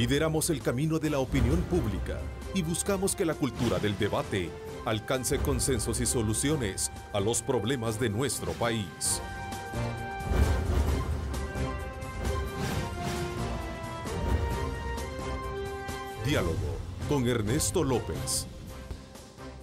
Lideramos el camino de la opinión pública y buscamos que la cultura del debate alcance consensos y soluciones a los problemas de nuestro país. Diálogo con Ernesto López.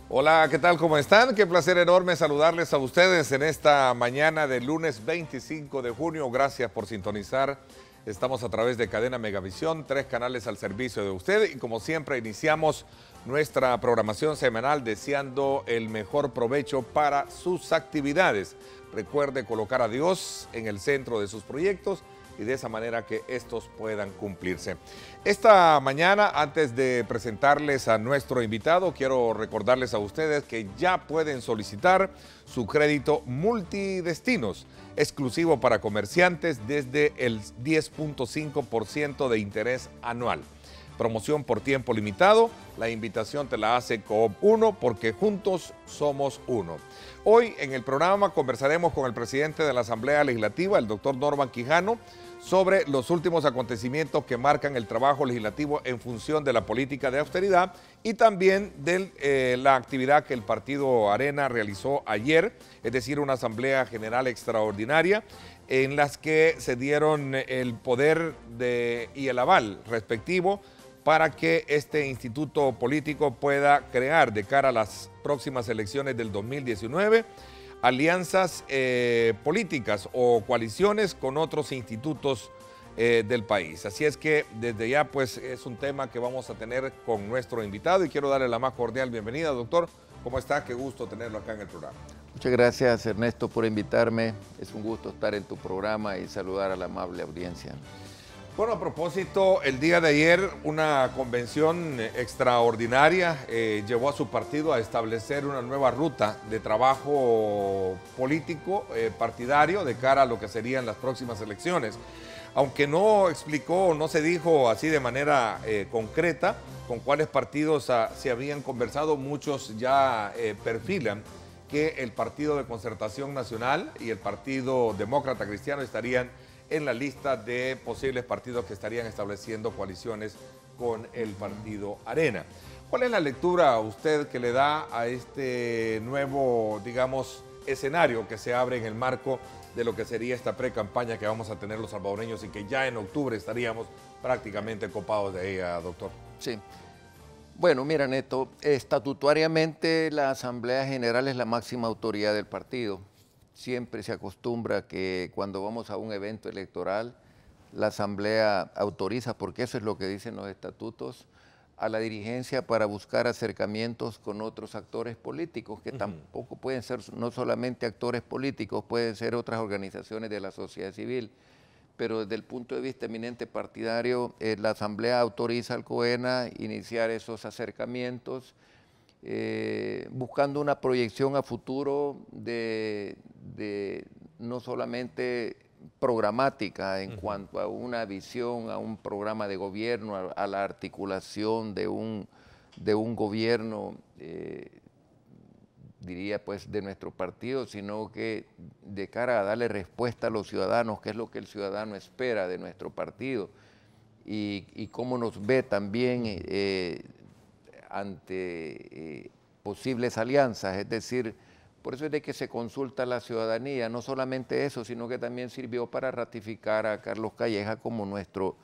Hola, ¿qué tal? ¿Cómo están? Qué placer enorme saludarles a ustedes en esta mañana del lunes 25 de junio. Gracias por sintonizar. Estamos a través de Cadena Megavisión, 3 canales al servicio de usted y como siempre iniciamos nuestra programación semanal deseando el mejor provecho para sus actividades. Recuerde colocar a Dios en el centro de sus proyectos y de esa manera que estos puedan cumplirse. Esta mañana, antes de presentarles a nuestro invitado, quiero recordarles a ustedes que ya pueden solicitar su crédito multidestinos, exclusivo para comerciantes desde el 10.5% de interés anual. Promoción por tiempo limitado, la invitación te la hace Coop 1 porque juntos somos uno. Hoy en el programa conversaremos con el presidente de la Asamblea Legislativa, el doctor Norman Quijano, sobre los últimos acontecimientos que marcan el trabajo legislativo en función de la política de austeridad y también de la actividad que el Partido Arena realizó ayer, es decir, una asamblea general extraordinaria en las que se dieron el poder y el aval respectivo para que este instituto político pueda crear de cara a las próximas elecciones del 2019 alianzas políticas o coaliciones con otros institutos del país. Así es que desde ya pues es un tema que vamos a tener con nuestro invitado y quiero darle la más cordial bienvenida, doctor. ¿Cómo está? Qué gusto tenerlo acá en el programa. Muchas gracias, Ernesto, por invitarme. Es un gusto estar en tu programa y saludar a la amable audiencia. Bueno, a propósito, el día de ayer una convención extraordinaria llevó a su partido a establecer una nueva ruta de trabajo político partidario de cara a lo que serían las próximas elecciones. Aunque no explicó, no se dijo así de manera concreta con cuáles partidos se habían conversado, muchos ya perfilan que el Partido de Concertación Nacional y el Partido Demócrata Cristiano estarían en la lista de posibles partidos que estarían estableciendo coaliciones con el Partido Arena. ¿Cuál es la lectura usted que le da a este nuevo, digamos, escenario que se abre en el marco de lo que sería esta pre-campaña que vamos a tener los salvadoreños y que ya en octubre estaríamos prácticamente copados de ella, doctor? Sí. Bueno, mira, Neto, estatutariamente la Asamblea General es la máxima autoridad del partido. Siempre se acostumbra que cuando vamos a un evento electoral, la Asamblea autoriza, porque eso es lo que dicen los estatutos, a la dirigencia para buscar acercamientos con otros actores políticos, que tampoco pueden ser no solamente actores políticos, pueden ser otras organizaciones de la sociedad civil. Pero desde el punto de vista eminente partidario, la Asamblea autoriza al COENA iniciar esos acercamientos, buscando una proyección a futuro de no solamente programática en cuanto a una visión, a un programa de gobierno, a la articulación de un gobierno, diría pues de nuestro partido, sino que de cara a darle respuesta a los ciudadanos, qué es lo que el ciudadano espera de nuestro partido y cómo nos ve también ante posibles alianzas, es decir, por eso es de que se consulta a la ciudadanía, no solamente eso, sino que también sirvió para ratificar a Carlos Calleja como nuestro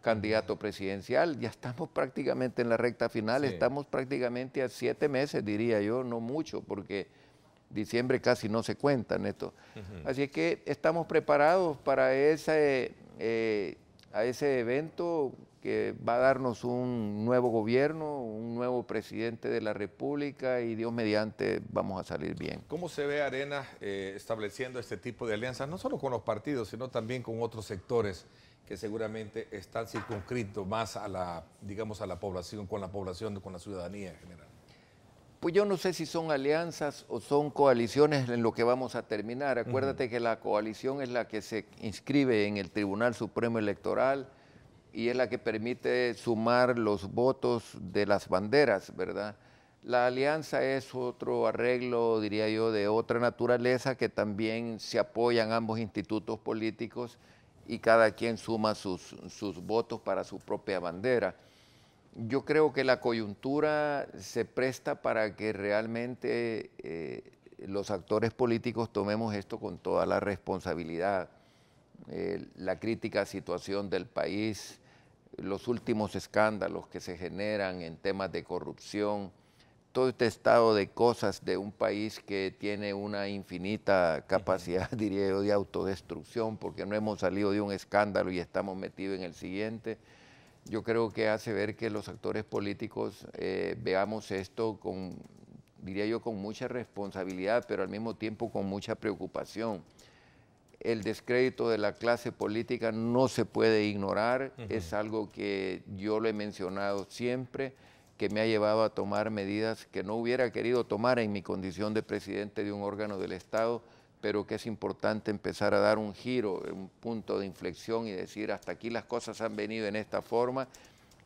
candidato presidencial. Ya estamos prácticamente en la recta final, sí. Estamos prácticamente a 7 meses, diría yo, no mucho, porque diciembre casi no se cuenta, Neto. Así es que estamos preparados para ese evento que va a darnos un nuevo gobierno, un nuevo presidente de la República y Dios mediante vamos a salir bien. ¿Cómo se ve Arena estableciendo este tipo de alianzas, no solo con los partidos, sino también con otros sectores que seguramente están circunscritos más a la, digamos, a la población, con la ciudadanía en general? Pues yo no sé si son alianzas o son coaliciones en lo que vamos a terminar. Acuérdate que la coalición es la que se inscribe en el Tribunal Supremo Electoral y es la que permite sumar los votos de las banderas, ¿verdad? La alianza es otro arreglo, diría yo, de otra naturaleza que también se apoyan ambos institutos políticos y cada quien suma sus votos para su propia bandera. Yo creo que la coyuntura se presta para que realmente los actores políticos tomemos esto con toda la responsabilidad. La crítica situación del país, los últimos escándalos que se generan en temas de corrupción, todo este estado de cosas de un país que tiene una infinita capacidad, diría yo, de autodestrucción, porque no hemos salido de un escándalo y estamos metidos en el siguiente. Yo creo que hace ver que los actores políticos veamos esto con, diría yo, con mucha responsabilidad, pero al mismo tiempo con mucha preocupación. El descrédito de la clase política no se puede ignorar, es algo que yo lo he mencionado siempre, que me ha llevado a tomar medidas que no hubiera querido tomar en mi condición de presidente de un órgano del Estado, pero que es importante empezar a dar un giro, un punto de inflexión y decir hasta aquí las cosas han venido en esta forma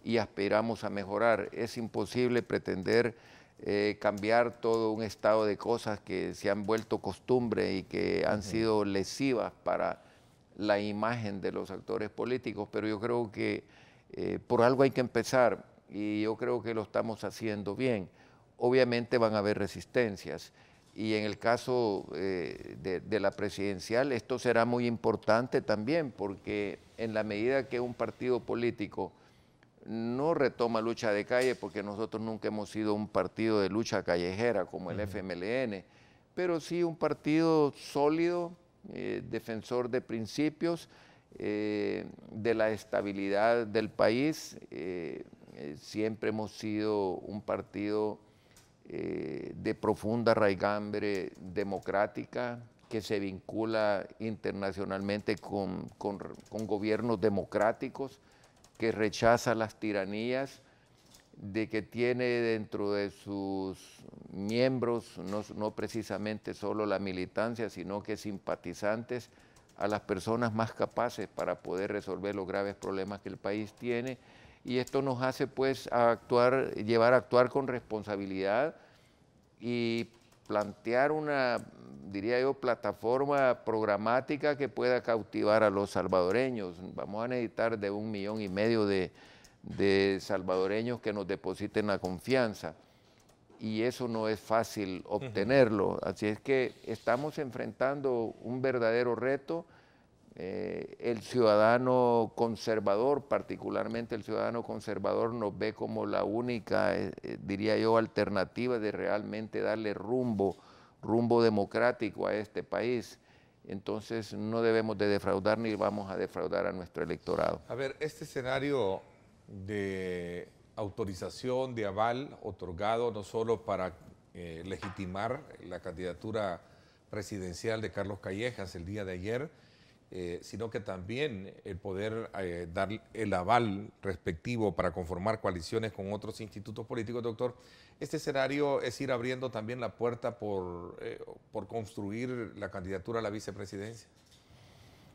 y aspiramos a mejorar. Es imposible pretender cambiar todo un estado de cosas que se han vuelto costumbre y que han sido lesivas para la imagen de los actores políticos, pero yo creo que por algo hay que empezar y yo creo que lo estamos haciendo bien. Obviamente van a haber resistencias y en el caso de la presidencial esto será muy importante también porque en la medida que un partido político no retoma lucha de calle, porque nosotros nunca hemos sido un partido de lucha callejera como el FMLN, pero sí un partido sólido, defensor de principios, de la estabilidad del país. Siempre hemos sido un partido de profunda raigambre democrática, que se vincula internacionalmente con gobiernos democráticos, que rechaza las tiranías, de que tiene dentro de sus miembros, no precisamente solo la militancia, sino que simpatizantes a las personas más capaces para poder resolver los graves problemas que el país tiene. Y esto nos hace pues llevar a actuar con responsabilidad y plantear una, diría yo, plataforma programática que pueda cautivar a los salvadoreños. Vamos a necesitar de 1,5 millones de salvadoreños que nos depositen la confianza y eso no es fácil obtenerlo. Así es que estamos enfrentando un verdadero reto. El ciudadano conservador, particularmente el ciudadano conservador, nos ve como la única, diría yo, alternativa de realmente darle rumbo democrático a este país. Entonces no debemos de defraudar ni vamos a defraudar a nuestro electorado. A ver, este escenario de autorización, de aval otorgado no solo para legitimar la candidatura presidencial de Carlos Callejas el día de ayer, sino que también el poder dar el aval respectivo para conformar coaliciones con otros institutos políticos, doctor. Este escenario es ir abriendo también la puerta por construir la candidatura a la vicepresidencia.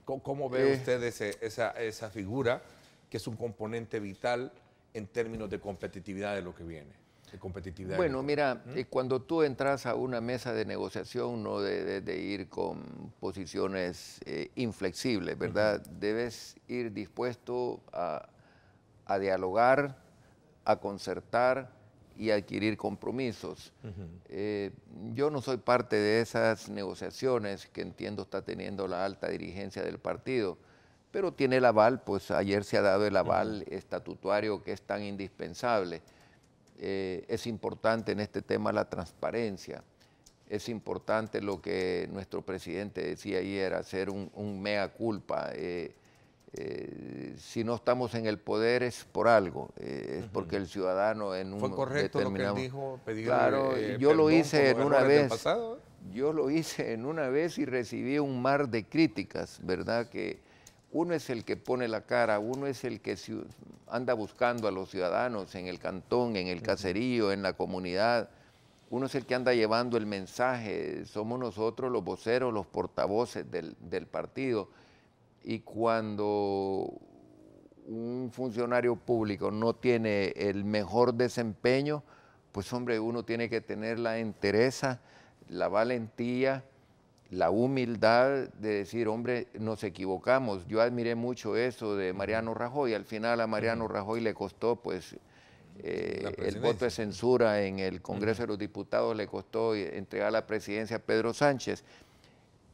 ¿Cómo ve usted esa figura que es un componente vital en términos de competitividad de lo que viene? Bueno, mira, cuando tú entras a una mesa de negociación no debes de ir con posiciones inflexibles, ¿verdad? Debes ir dispuesto a dialogar, a concertar y a adquirir compromisos. Yo no soy parte de esas negociaciones que entiendo está teniendo la alta dirigencia del partido, pero tiene el aval, pues ayer se ha dado el aval estatutario que es tan indispensable. Es importante en este tema la transparencia, es importante lo que nuestro presidente decía ayer, hacer un mea culpa. Si no estamos en el poder es por algo, es porque el ciudadano en un ¿Fue correcto determinado... lo que él dijo? Pedir, claro, yo lo hice en una vez. Pasado. Yo lo hice en una vez y recibí un mar de críticas, ¿verdad? Que uno es el que pone la cara, uno es el que anda buscando a los ciudadanos en el cantón, en el caserío, en la comunidad. Uno es el que anda llevando el mensaje. Somos nosotros los voceros, los portavoces del partido. Y cuando un funcionario público no tiene el mejor desempeño, pues hombre, uno tiene que tener la entereza, la valentía la humildad de decir, hombre, nos equivocamos. Yo admiré mucho eso de Mariano Rajoy. Al final a Mariano Rajoy le costó, pues, el voto de censura en el Congreso de los Diputados, le costó entregar la presidencia a Pedro Sánchez.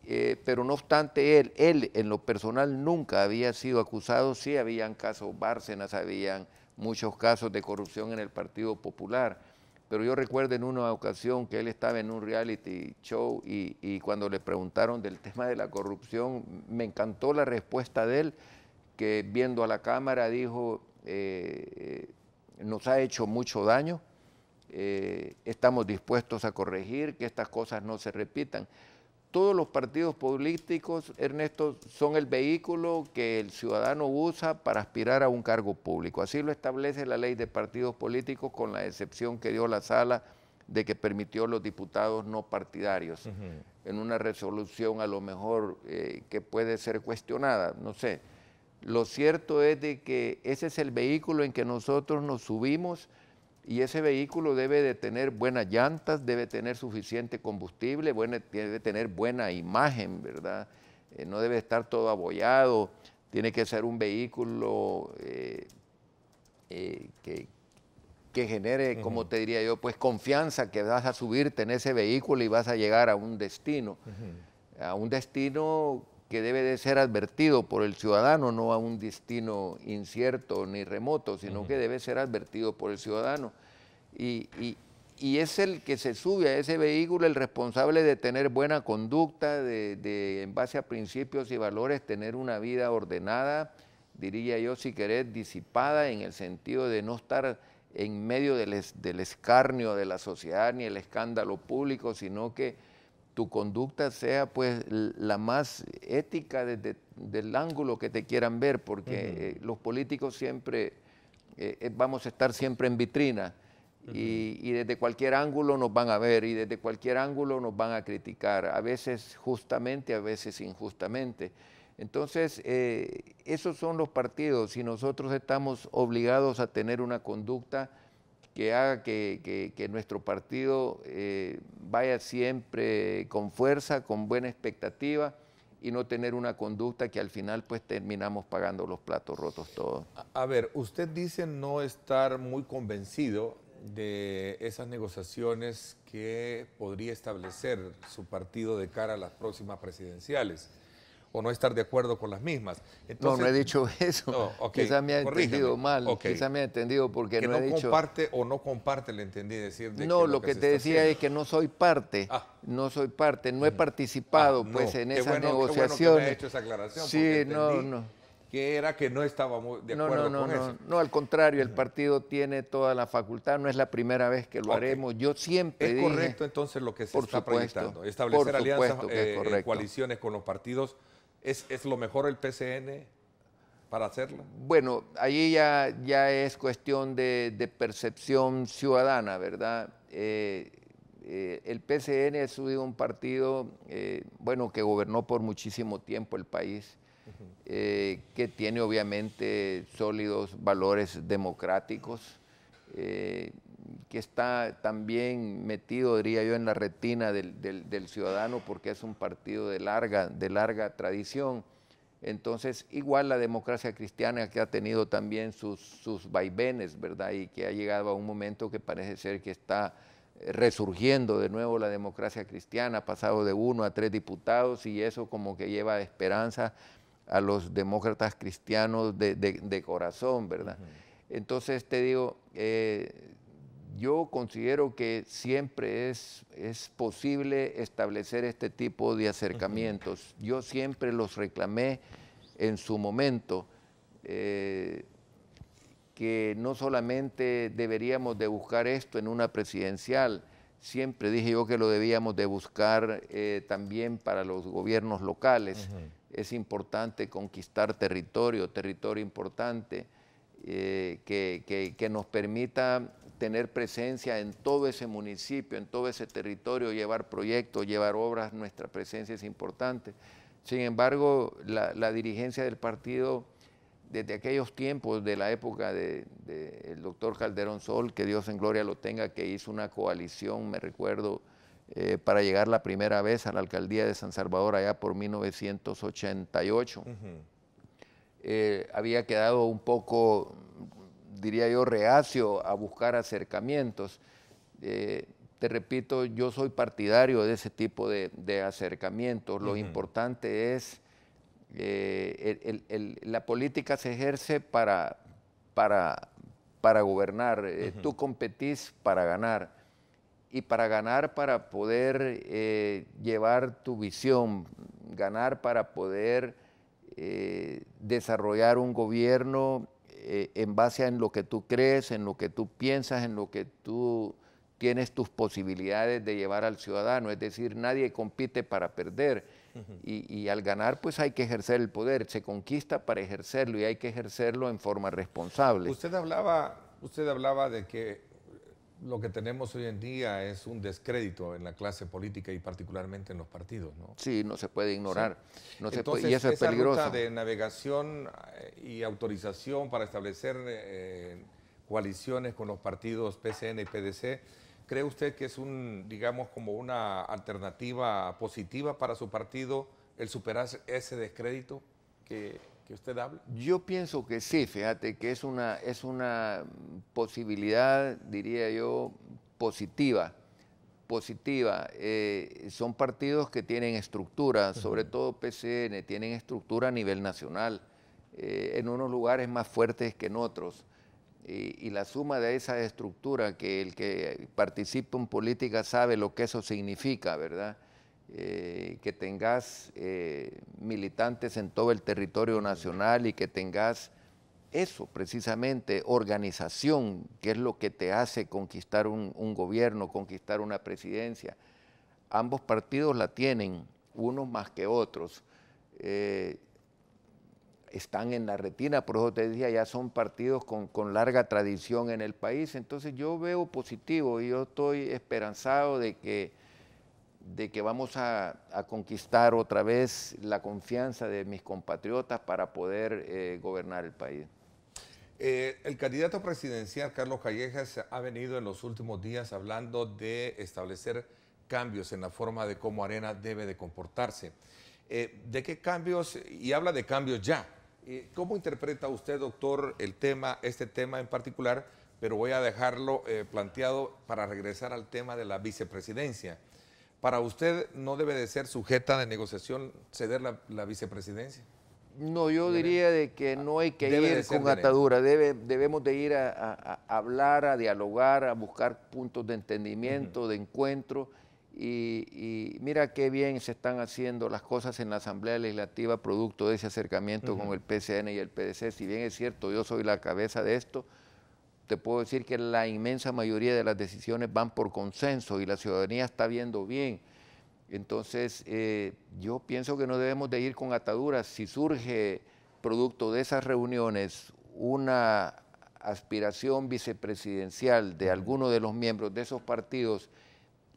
Pero no obstante, él en lo personal nunca había sido acusado. Sí habían casos Bárcenas, habían muchos casos de corrupción en el Partido Popular. Pero yo recuerdo en una ocasión que él estaba en un reality show y cuando le preguntaron del tema de la corrupción, me encantó la respuesta de él, que viendo a la cámara dijo, nos ha hecho mucho daño, estamos dispuestos a corregir, que estas cosas no se repitan. Todos los partidos políticos, Ernesto, son el vehículo que el ciudadano usa para aspirar a un cargo público. Así lo establece la ley de partidos políticos, con la excepción que dio la sala de que permitió los diputados no partidarios, en una resolución a lo mejor que puede ser cuestionada, no sé. Lo cierto es de que ese es el vehículo en que nosotros nos subimos, y ese vehículo debe de tener buenas llantas, debe tener suficiente combustible, debe tener buena imagen, ¿verdad? No debe estar todo abollado, tiene que ser un vehículo que genere, como te diría yo, pues confianza que vas a subirte en ese vehículo y vas a llegar a un destino que debe de ser advertido por el ciudadano, no a un destino incierto ni remoto, sino que debe ser advertido por el ciudadano. Y es el que se sube a ese vehículo el responsable de tener buena conducta, de en base a principios y valores, tener una vida ordenada, diría yo, si querés, disipada, en el sentido de no estar en medio del escarnio de la sociedad ni el escándalo público, sino que tu conducta sea pues la más ética desde el ángulo que te quieran ver, porque los políticos siempre vamos a estar siempre en vitrina, y desde cualquier ángulo nos van a ver y desde cualquier ángulo nos van a criticar, a veces justamente, a veces injustamente. Entonces, esos son los partidos, y nosotros estamos obligados a tener una conducta que haga que nuestro partido vaya siempre con fuerza, con buena expectativa, y no tener una conducta que al final pues terminamos pagando los platos rotos todos. A ver, usted dice no estar muy convencido de esas negociaciones que podría establecer su partido de cara a las próximas presidenciales, o no estar de acuerdo con las mismas. Entonces, no he dicho eso. No, okay, quizás me ha entendido mal, okay. Quizás me ha entendido porque que no he dicho... comparte o no comparte, le entendí decir. De no, que lo que te decía es que no soy parte, no soy parte, no he participado pues en esas negociaciones. Qué bueno que me ha hecho esa aclaración, sí, no. Que era que no estaba de acuerdo con eso. No, al contrario, el partido tiene toda la facultad, no es la primera vez que lo haremos. Yo siempre dije... ¿Es correcto entonces lo que se está proyectando? Establecer alianzas, coaliciones con los partidos. ¿Es lo mejor el PCN para hacerlo? Bueno, allí ya es cuestión de percepción ciudadana, ¿verdad? El PCN ha sido un partido, bueno, que gobernó por muchísimo tiempo el país, que tiene obviamente sólidos valores democráticos, que está también metido, diría yo, en la retina del ciudadano, porque es un partido de larga tradición. Entonces, igual la democracia cristiana, que ha tenido también sus vaivenes, ¿verdad? Y que ha llegado a un momento que parece ser que está resurgiendo de nuevo la democracia cristiana, ha pasado de 1 a 3 diputados, y eso como que lleva esperanza a los demócratas cristianos de corazón, ¿verdad? Entonces, te digo, yo considero que siempre es posible establecer este tipo de acercamientos. Yo siempre los reclamé en su momento, que no solamente deberíamos de buscar esto en una presidencial, siempre dije yo que lo debíamos de buscar también para los gobiernos locales. Es importante conquistar territorio importante, que nos permita tener presencia en todo ese municipio, en todo ese territorio, llevar proyectos, llevar obras. Nuestra presencia es importante. Sin embargo, la dirigencia del partido, desde aquellos tiempos, de la época del doctor Calderón Sol, que Dios en gloria lo tenga, que hizo una coalición, me recuerdo, para llegar la primera vez a la alcaldía de San Salvador allá por 1988. Había quedado un poco, diría yo, reacio a buscar acercamientos. Te repito, yo soy partidario de ese tipo de acercamientos. Lo importante es, la política se ejerce para gobernar. Tú competís para ganar. Y para ganar, para poder llevar tu visión, ganar para poder desarrollar un gobierno en base en lo que tú crees, en lo que tú piensas, en lo que tú tienes tus posibilidades de llevar al ciudadano. Es decir, nadie compite para perder. Y al ganar, pues hay que ejercer el poder. Se conquista para ejercerlo y hay que ejercerlo en forma responsable. Usted hablaba de que lo que tenemos hoy en día es un descrédito en la clase política y particularmente en los partidos, ¿no? Sí, no se puede ignorar. Sí. No se Entonces, puede, y eso es peligroso. Esa ruta de navegación y autorización para establecer coaliciones con los partidos PCN y PDC, ¿cree usted que es digamos, como una alternativa positiva para su partido el superar ese descrédito que usted habla? Yo pienso que sí, fíjate que es una posibilidad, diría yo, positiva. Son partidos que tienen estructura, sobre todo PCN, tienen estructura a nivel nacional, en unos lugares más fuertes que en otros. Y la suma de esa estructura, que el que participa en política sabe lo que eso significa, ¿verdad? Que tengas militantes en todo el territorio nacional y que tengas eso precisamente, organización, que es lo que te hace conquistar un gobierno, conquistar una presidencia. Ambos partidos la tienen, unos más que otros. Están en la retina, por eso te decía, ya son partidos con larga tradición en el país. Entonces yo veo positivo y yo estoy esperanzado de que vamos a conquistar otra vez la confianza de mis compatriotas para poder gobernar el país. El candidato presidencial, Carlos Callejas, ha venido en los últimos días hablando de establecer cambios en la forma de cómo Arena debe de comportarse. ¿De qué cambios? Y habla de cambios ya. ¿Cómo interpreta usted, doctor, este tema en particular? Pero voy a dejarlo planteado para regresar al tema de la vicepresidencia. ¿Para usted no debe de ser sujeta de negociación ceder la vicepresidencia? No, yo diría de que no hay que ir con atadura. Debemos de ir a hablar, a dialogar, a buscar puntos de entendimiento, de encuentro. Y mira qué bien se están haciendo las cosas en la Asamblea Legislativa producto de ese acercamiento con el PCN y el PDC. Si bien es cierto, yo soy la cabeza de esto, te puedo decir que la inmensa mayoría de las decisiones van por consenso y la ciudadanía está viendo bien. Entonces, yo pienso que no debemos de ir con ataduras. Si surge producto de esas reuniones una aspiración vicepresidencial de alguno de los miembros de esos partidos,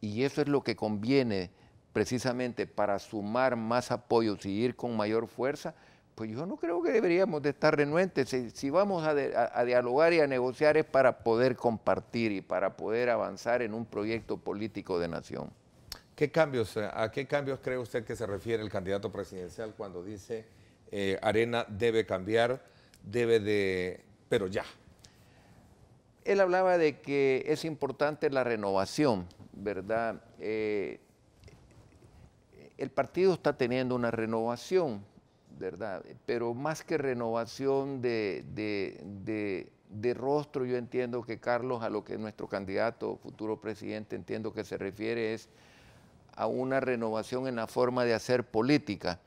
y eso es lo que conviene precisamente para sumar más apoyos y ir con mayor fuerza, pues yo no creo que deberíamos de estar renuentes. Si vamos a dialogar y a negociar es para poder compartir y para poder avanzar en un proyecto político de nación. ¿A qué cambios cree usted que se refiere el candidato presidencial cuando dice Arena debe cambiar, pero ya? Él hablaba de que es importante la renovación, ¿verdad? El partido está teniendo una renovación, ¿verdad? Pero más que renovación de rostro, yo entiendo que Carlos, a lo que nuestro candidato, futuro presidente, entiendo que se refiere es a una renovación en la forma de hacer política,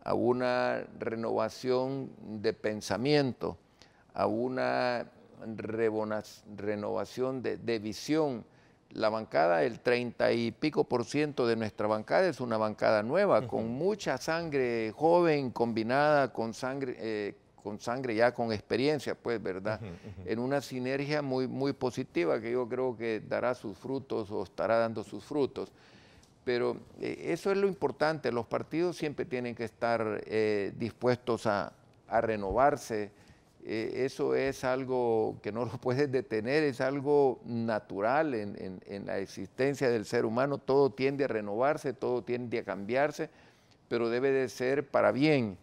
a una renovación de pensamiento, a una renovación de visión. La bancada, el 30 y pico % de nuestra bancada es una bancada nueva, con mucha sangre joven combinada con sangre ya con experiencia, pues, ¿verdad? En una sinergia muy, muy positiva que yo creo que dará sus frutos o estará dando sus frutos. Pero eso es lo importante, los partidos siempre tienen que estar dispuestos a renovarse, eso es algo que no lo puedes detener, es algo natural en la existencia del ser humano. Todo tiende a renovarse, todo tiende a cambiarse, pero debe de ser para bien,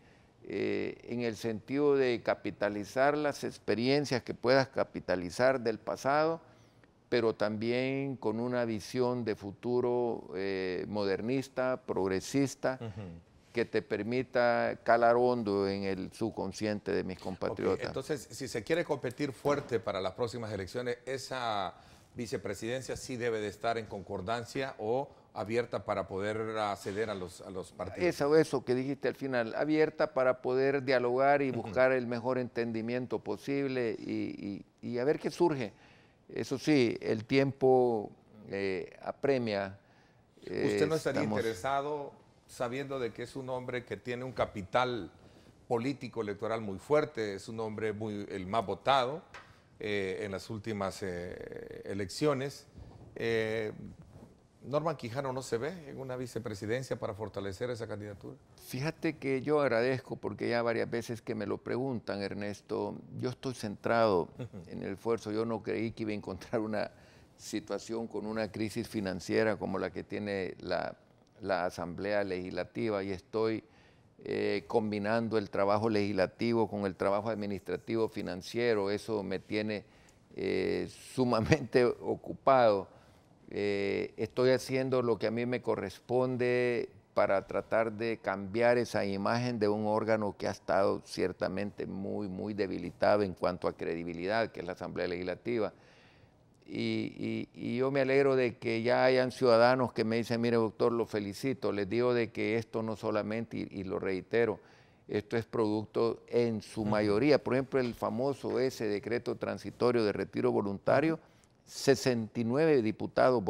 en el sentido de capitalizar las experiencias que puedas capitalizar del pasado, pero también con una visión de futuro modernista, progresista, que te permita calar hondo en el subconsciente de mis compatriotas. Okay, entonces, si se quiere competir fuerte para las próximas elecciones, ¿esa vicepresidencia sí debe de estar en concordancia o abierta para poder acceder a los partidos? Eso que dijiste al final, abierta para poder dialogar y buscar el mejor entendimiento posible y a ver qué surge. Eso sí, el tiempo apremia. ¿Usted no estaría interesado, sabiendo de que es un hombre que tiene un capital político electoral muy fuerte, es un hombre el más votado en las últimas elecciones? ¿Norman Quijano no se ve en una vicepresidencia para fortalecer esa candidatura? Fíjate que yo agradezco, porque ya varias veces que me lo preguntan, Ernesto, yo estoy centrado en el esfuerzo. Yo no creí que iba a encontrar una situación con una crisis financiera como la que tiene la Asamblea Legislativa, y estoy combinando el trabajo legislativo con el trabajo administrativo financiero. Eso me tiene sumamente ocupado. Estoy haciendo lo que a mí me corresponde para tratar de cambiar esa imagen de un órgano que ha estado ciertamente muy debilitado en cuanto a credibilidad, que es la Asamblea Legislativa. Y yo me alegro de que ya hayan ciudadanos que me dicen: mire, doctor, lo felicito, les digo de que esto no solamente, y lo reitero, esto es producto en su mayoría, por ejemplo, el famoso ese decreto transitorio de retiro voluntario, 69 diputados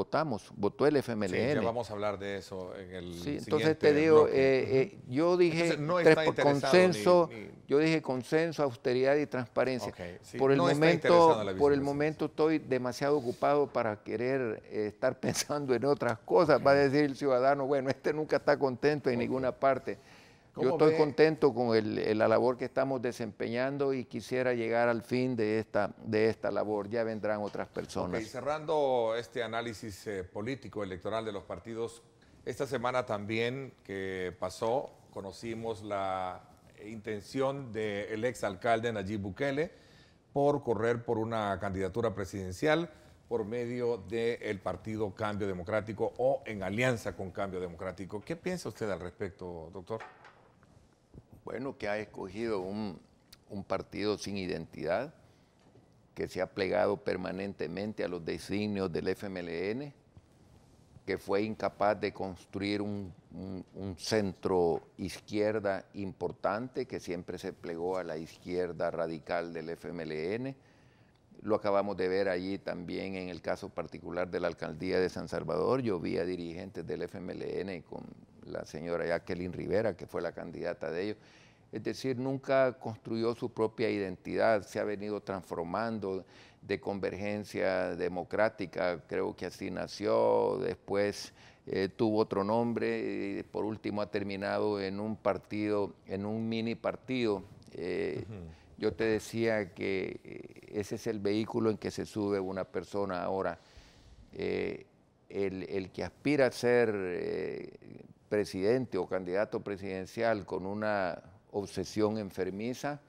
votó el FMLN. Sí, ya vamos a hablar de eso en el siguiente entonces te digo, bloque. yo dije no consenso, yo dije consenso, austeridad y transparencia. Okay, sí, por el momento estoy demasiado ocupado para querer estar pensando en otras cosas. Va a decir el ciudadano: bueno, este nunca está contento en ninguna parte. Yo estoy contento con la labor que estamos desempeñando y quisiera llegar al fin de esta labor. Ya vendrán otras personas. Okay, cerrando este análisis político electoral de los partidos, esta semana también que pasó, conocimos la intención del exalcalde Nayib Bukele por correr por una candidatura presidencial por medio del partido Cambio Democrático o en alianza con Cambio Democrático. ¿Qué piensa usted al respecto, doctor? Bueno, que ha escogido un partido sin identidad, que se ha plegado permanentemente a los designios del FMLN, que fue incapaz de construir un centro izquierda importante, que siempre se plegó a la izquierda radical del FMLN. Lo acabamos de ver allí también en el caso particular de la alcaldía de San Salvador. Yo vi a dirigentes del FMLN con la señora Jacqueline Rivera, que fue la candidata de ellos. Es decir, nunca construyó su propia identidad, se ha venido transformando de Convergencia Democrática, creo que así nació, después tuvo otro nombre y por último ha terminado en un partido, en un mini partido. Yo te decía que ese es el vehículo en que se sube una persona ahora. El que aspira a ser presidente o candidato presidencial con una obsesión enfermiza,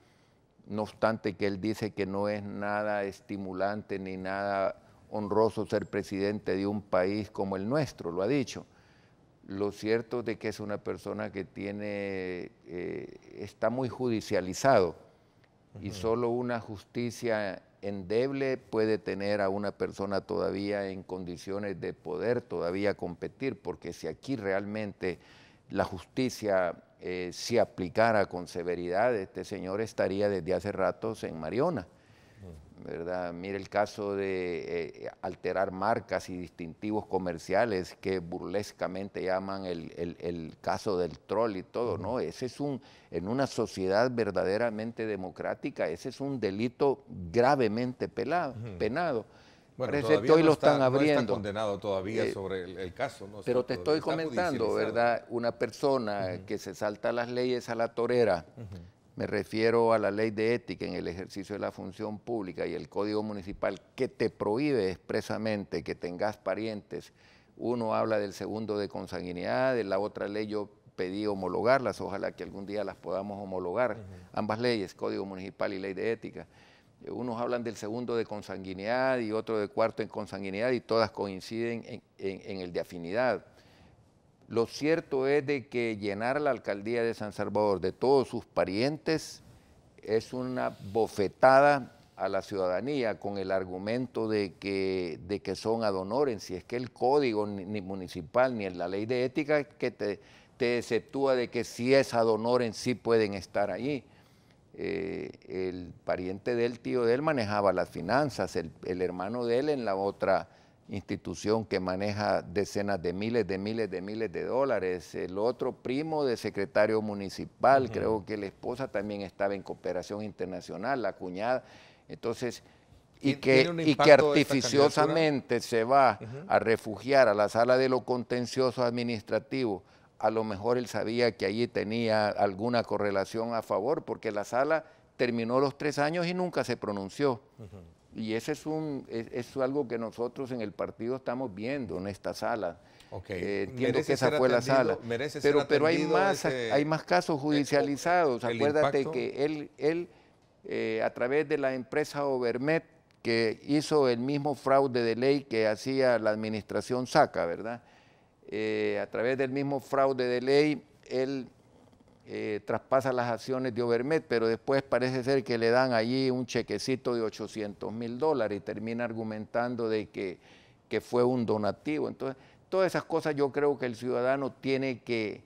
no obstante que él dice que no es nada estimulante ni nada honroso ser presidente de un país como el nuestro, lo ha dicho. Lo cierto es de que es una persona que está muy judicializado y solo una justicia endeble puede tener a una persona todavía en condiciones de poder todavía competir, porque si aquí realmente la justicia si aplicara con severidad, este señor estaría desde hace ratos en Mariona, ¿verdad? Mire el caso de alterar marcas y distintivos comerciales que burlescamente llaman el caso del troll y todo, ¿no? Ese es en una sociedad verdaderamente democrática, ese es un delito gravemente penado. Bueno, parece que hoy lo están abriendo. No está condenado todavía sobre el caso, ¿no? Pero te estoy comentando, ¿verdad? Una persona que se salta las leyes a la torera, Me refiero a la ley de ética en el ejercicio de la función pública y el Código Municipal, que te prohíbe expresamente que tengas parientes. Uno habla del segundo de consanguinidad, de la otra ley yo pedí homologarlas, ojalá que algún día las podamos homologar, ambas leyes, Código Municipal y Ley de Ética. Unos hablan del segundo de consanguinidad y otro de cuarto en consanguinidad y todas coinciden en el de afinidad. Lo cierto es de que llenar la alcaldía de San Salvador de todos sus parientes es una bofetada a la ciudadanía con el argumento de que son ad honorem, si es que el código ni municipal ni en la ley de ética que te exceptúa de que si es ad honorem sí pueden estar allí. El pariente del tío de él manejaba las finanzas, el hermano de él en la otra institución que maneja decenas de miles de dólares, el otro primo de secretario municipal, creo que la esposa también estaba en cooperación internacional, la cuñada, entonces, y que artificiosamente se va a refugiar a la sala de lo contencioso administrativo. A lo mejor él sabía que allí tenía alguna correlación a favor, porque la sala terminó los 3 años y nunca se pronunció. Y ese es algo que nosotros en el partido estamos viendo en esta sala. Entiendo que esa fue la sala. Pero hay más casos judicializados. Acuérdate que él a través de la empresa Overmet, que hizo el mismo fraude de ley que hacía la administración Saca, ¿verdad? A través del mismo fraude de ley, él traspasa las acciones de Overmet, pero después parece ser que le dan allí un chequecito de $800,000 y termina argumentando de que fue un donativo. Entonces, todas esas cosas yo creo que el ciudadano tiene que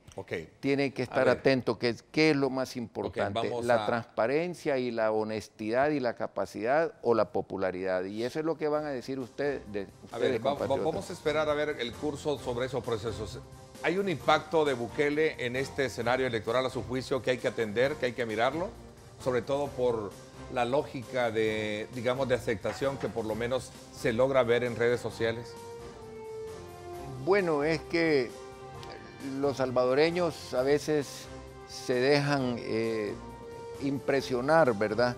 estar atento, que es lo más importante, la transparencia y la honestidad y la capacidad o la popularidad. Y eso es lo que van a decir ustedes. A ver, vamos a esperar a ver el curso sobre esos procesos. ¿Hay un impacto de Bukele en este escenario electoral a su juicio que hay que atender, que hay que mirarlo? Sobre todo por la lógica de, digamos, de aceptación que por lo menos se logra ver en redes sociales. Bueno, es que los salvadoreños a veces se dejan impresionar, ¿verdad?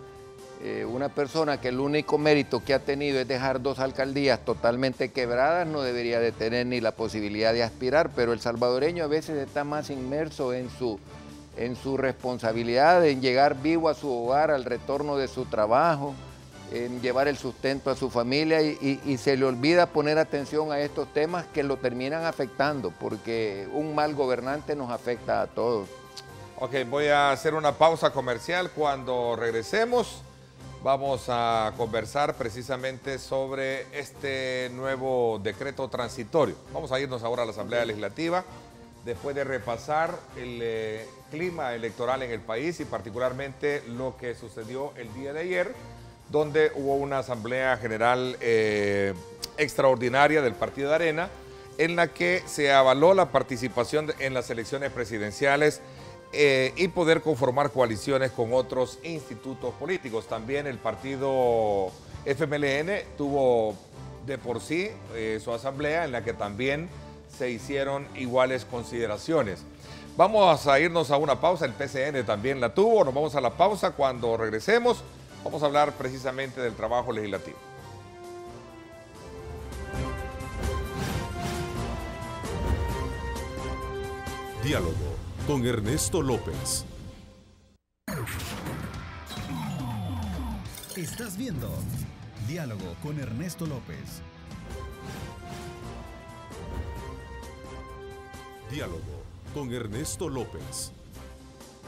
Una persona que el único mérito que ha tenido es dejar 2 alcaldías totalmente quebradas no debería de tener ni la posibilidad de aspirar, pero el salvadoreño a veces está más inmerso en su responsabilidad, en llegar vivo a su hogar, al retorno de su trabajo, en llevar el sustento a su familia y se le olvida poner atención a estos temas que lo terminan afectando, porque un mal gobernante nos afecta a todos. Ok, voy a hacer una pausa comercial. Cuando regresemos vamos a conversar precisamente sobre este nuevo decreto transitorio. Vamos a irnos ahora a la Asamblea Legislativa después de repasar el clima electoral en el país y particularmente lo que sucedió el día de ayer, donde hubo una Asamblea General extraordinaria del Partido de Arena, en la que se avaló la participación en las elecciones presidenciales y poder conformar coaliciones con otros institutos políticos. También el partido FMLN tuvo de por sí su asamblea en la que también se hicieron iguales consideraciones. Vamos a irnos a una pausa, el PCN también la tuvo, nos vamos a la pausa. Cuando regresemos vamos a hablar precisamente del trabajo legislativo. Diálogo con Ernesto López. Estás viendo Diálogo con Ernesto López. Diálogo con Ernesto López.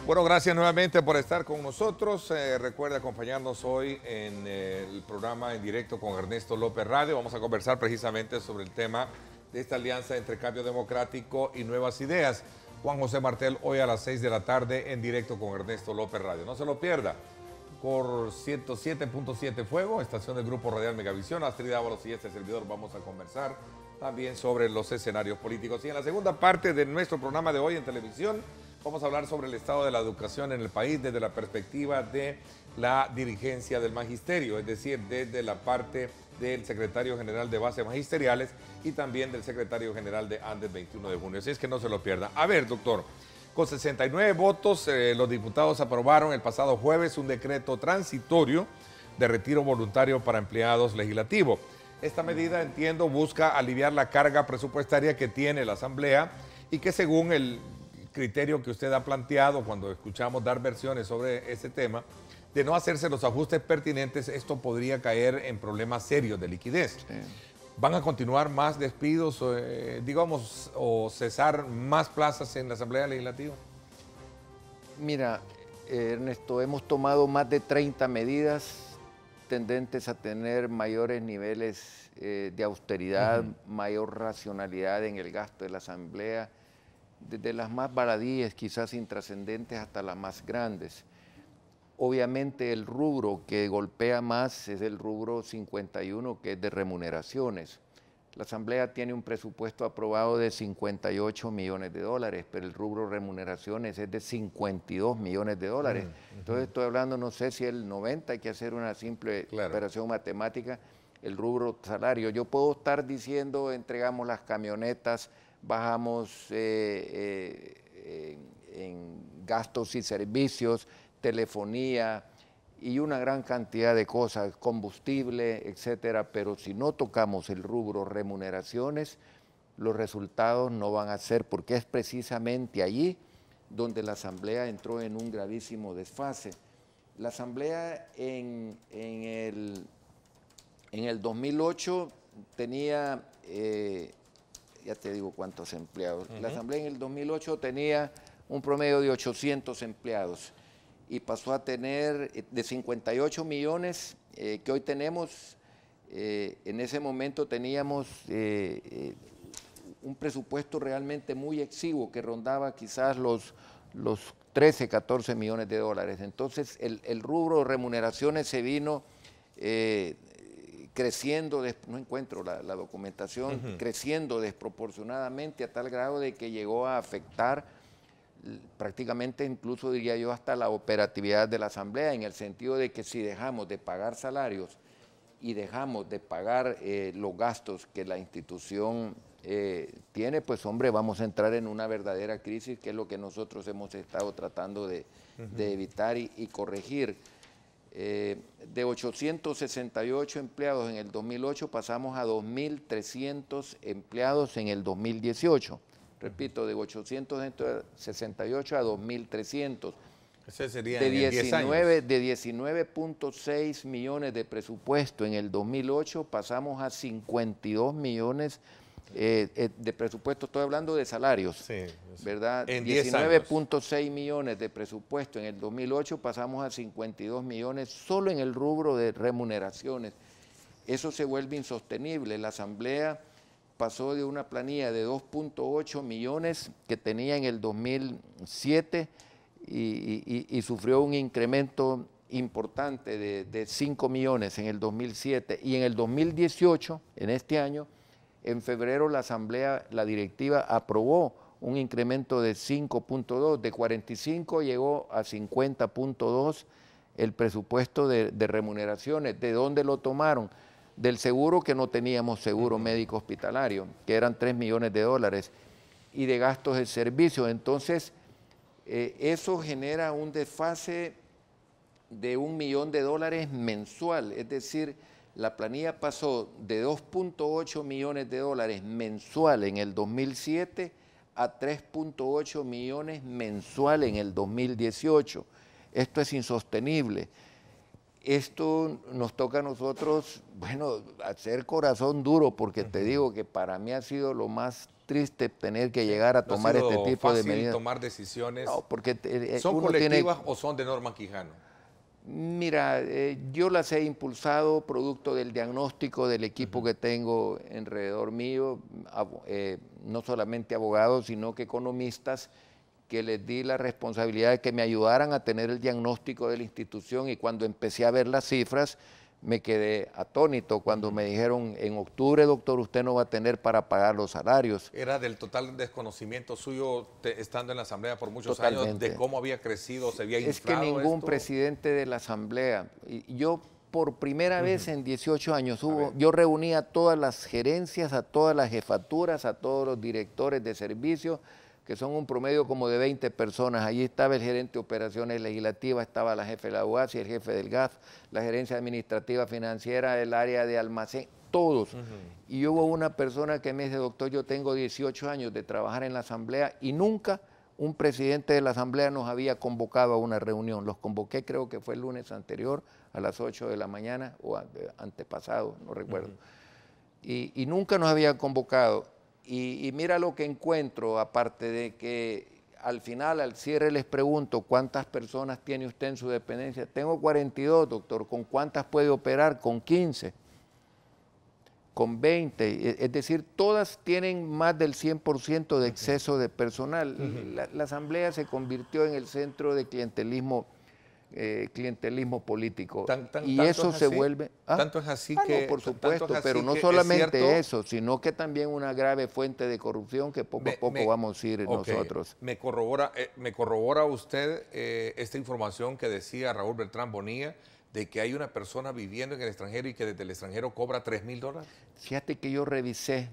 Bueno, gracias nuevamente por estar con nosotros. Recuerda acompañarnos hoy en el programa en directo con Ernesto López Radio. Vamos a conversar precisamente sobre el tema de esta alianza entre Cambio Democrático y Nuevas Ideas. Juan José Martel, hoy a las 6 de la tarde en directo con Ernesto López Radio. No se lo pierda. Por 107.7 Fuego, estación del Grupo Radial Megavisión. Astrid Ábalos y este servidor vamos a conversar también sobre los escenarios políticos. Y en la segunda parte de nuestro programa de hoy en televisión, vamos a hablar sobre el estado de la educación en el país desde la perspectiva de la dirigencia del magisterio, es decir, desde la parte del secretario general de bases magisteriales y también del secretario general de Andes 21 de junio. Así es que no se lo pierda. A ver, doctor, Con 69 votos, los diputados aprobaron el pasado jueves un decreto transitorio de retiro voluntario para empleados legislativos. Esta medida, entiendo, busca aliviar la carga presupuestaria que tiene la Asamblea y que, según el criterio que usted ha planteado cuando escuchamos dar versiones sobre ese tema, de no hacerse los ajustes pertinentes, esto podría caer en problemas serios de liquidez. Sí. ¿Van a continuar más despidos, digamos, o cesar más plazas en la Asamblea Legislativa? Mira, Ernesto, hemos tomado más de 30 medidas tendentes a tener mayores niveles de austeridad, mayor racionalidad en el gasto de la Asamblea, desde las más baladíes, quizás intrascendentes, hasta las más grandes. Obviamente el rubro que golpea más es el rubro 51, que es de remuneraciones. La Asamblea tiene un presupuesto aprobado de 58 millones de dólares, pero el rubro remuneraciones es de 52 millones de dólares. Entonces estoy hablando, no sé si el 90, hay que hacer una simple operación matemática, el rubro salario. Yo puedo estar diciendo, entregamos las camionetas, bajamos en gastos y servicios, telefonía y una gran cantidad de cosas, combustible, etcétera, pero si no tocamos el rubro remuneraciones, los resultados no van a ser, porque es precisamente allí donde la Asamblea entró en un gravísimo desfase. La Asamblea en el 2008 tenía, ya te digo cuántos empleados, la Asamblea en el 2008 tenía un promedio de 800 empleados, y pasó a tener de 58 millones que hoy tenemos, en ese momento teníamos un presupuesto realmente muy exiguo que rondaba quizás los 13, 14 millones de dólares. Entonces el rubro de remuneraciones se vino creciendo, no encuentro la documentación, creciendo desproporcionadamente a tal grado de que llegó a afectar prácticamente, incluso diría yo, hasta la operatividad de la Asamblea, en el sentido de que si dejamos de pagar salarios y dejamos de pagar los gastos que la institución tiene, pues hombre, vamos a entrar en una verdadera crisis, que es lo que nosotros hemos estado tratando de evitar y corregir. De 868 empleados en el 2008 pasamos a 2.300 empleados en el 2018. Repito, de 868 a 2.300. Ese sería de en 10 años. De 19.6 millones de presupuesto en el 2008 pasamos a 52 millones de presupuesto. Estoy hablando de salarios, sí, ¿verdad? En 19.6 millones de presupuesto en el 2008 pasamos a 52 millones solo en el rubro de remuneraciones. Eso se vuelve insostenible. La Asamblea pasó de una planilla de 2.8 millones que tenía en el 2007 y sufrió un incremento importante de 5 millones en el 2007. Y en el 2018, en este año, en febrero la Asamblea, la directiva, aprobó un incremento de 5.2, de 45 llegó a 50.2 el presupuesto de remuneraciones. ¿De dónde lo tomaron? Del seguro, que no teníamos seguro médico hospitalario, que eran 3 millones de dólares, y de gastos de servicio. Entonces, eso genera un desfase de $1 millón mensual, es decir, la planilla pasó de 2.8 millones de dólares mensual en el 2007 a 3.8 millones mensual en el 2018. Esto es insostenible. Esto nos toca a nosotros, bueno, hacer corazón duro, porque te digo que para mí ha sido lo más triste tener que llegar a tomar este tipo de medidas. Tomar decisiones. No, porque ¿son colectivas o son de Norman Quijano? Mira, yo las he impulsado producto del diagnóstico del equipo que tengo alrededor mío, no solamente abogados, sino que economistas, que les di la responsabilidad de que me ayudaran a tener el diagnóstico de la institución, y cuando empecé a ver las cifras me quedé atónito cuando me dijeron: en octubre, doctor, usted no va a tener para pagar los salarios. Era del total desconocimiento suyo, estando en la Asamblea por muchos años, de cómo había crecido, se había inflado. Es que ningún presidente de la Asamblea, y yo por primera vez en 18 años, yo reuní a todas las gerencias, a todas las jefaturas, a todos los directores de servicios, que son un promedio como de 20 personas. Allí estaba el gerente de operaciones legislativas, estaba la jefe de la UASI, el jefe del GAF, la gerencia administrativa financiera, el área de almacén, todos. Y hubo una persona que me dice, doctor, yo tengo 18 años de trabajar en la Asamblea y nunca un presidente de la Asamblea nos había convocado a una reunión. Los convoqué, creo que fue el lunes anterior, a las 8 de la mañana, o antepasado, no recuerdo. Y nunca nos habían convocado. Y mira lo que encuentro, aparte de que al final, al cierre, les pregunto, ¿cuántas personas tiene usted en su dependencia? Tengo 42, doctor. ¿Con cuántas puede operar? Con 15. Con 20. Es decir, todas tienen más del 100% de exceso de personal. La Asamblea se convirtió en el centro de clientelismo político. Y eso se vuelve... Tanto es así que... No, por supuesto, pero no solamente eso, sino que también una grave fuente de corrupción que poco a poco vamos a ir nosotros. Me corrobora usted esta información que decía Raúl Beltrán Bonilla, de que hay una persona viviendo en el extranjero y que desde el extranjero cobra $3,000? Fíjate que yo revisé,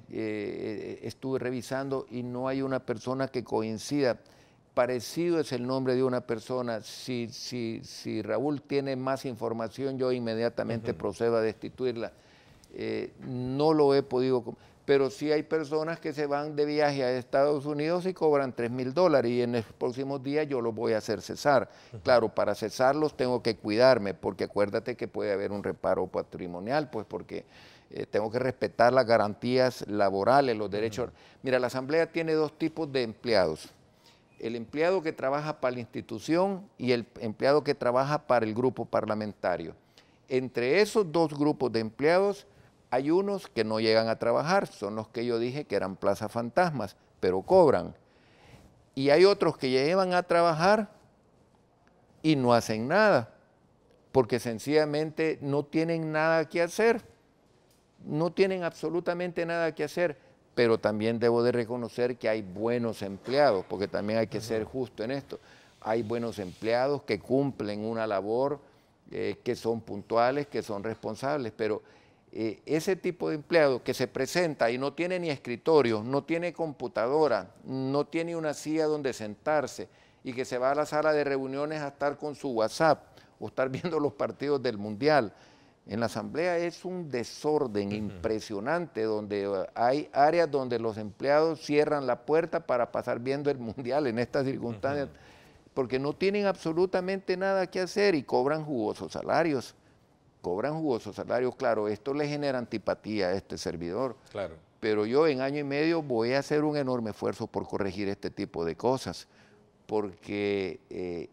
estuve revisando y no hay una persona que coincida. Parecido es el nombre de una persona. Si Raúl tiene más información, yo inmediatamente procedo a destituirla. No lo he podido... Pero sí hay personas que se van de viaje a Estados Unidos y cobran $3,000 y en los próximos días yo los voy a hacer cesar. Claro, para cesarlos tengo que cuidarme, porque acuérdate que puede haber un reparo patrimonial, pues porque tengo que respetar las garantías laborales, los derechos. Mira, la Asamblea tiene dos tipos de empleados. El empleado que trabaja para la institución y el empleado que trabaja para el grupo parlamentario. Entre esos dos grupos de empleados hay unos que no llegan a trabajar, son los que yo dije que eran plazas fantasmas, pero cobran. Y hay otros que llevan a trabajar y no hacen nada, porque sencillamente no tienen nada que hacer, no tienen absolutamente nada que hacer. Pero también debo de reconocer que hay buenos empleados, porque también hay que ser justo en esto. Hay buenos empleados que cumplen una labor, que son puntuales, que son responsables, pero ese tipo de empleado que se presenta y no tiene ni escritorio, no tiene computadora, no tiene una silla donde sentarse y que se va a la sala de reuniones a estar con su WhatsApp o estar viendo los partidos del Mundial. En la Asamblea es un desorden impresionante, donde hay áreas donde los empleados cierran la puerta para pasar viendo el Mundial en estas circunstancias, porque no tienen absolutamente nada que hacer y cobran jugosos salarios. Cobran jugosos salarios, claro, esto le genera antipatía a este servidor. Claro. Pero yo en año y medio voy a hacer un enorme esfuerzo por corregir este tipo de cosas, porque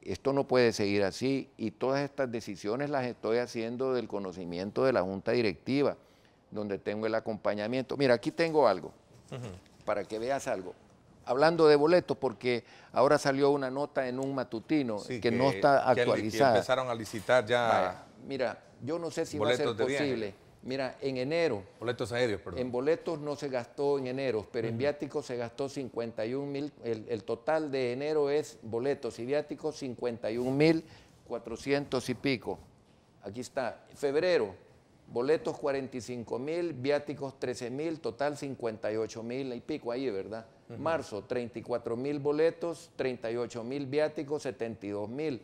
esto no puede seguir así y todas estas decisiones las estoy haciendo del conocimiento de la Junta Directiva, donde tengo el acompañamiento. Mira, aquí tengo algo, para que veas algo. Hablando de boletos, porque ahora salió una nota en un matutino que no está actualizada. Que empezaron a licitar ya. Vaya, mira, yo no sé si va a ser posible. Mira, en enero. Boletos aéreos, perdón. En boletos no se gastó en enero, pero en viáticos se gastó 51,000. El total de enero es boletos y viáticos 51,400 y pico. Aquí está. Febrero, boletos 45,000, viáticos 13,000, total 58,000 y pico ahí, ¿verdad? Marzo, 34,000 boletos, 38,000 viáticos, 72,000.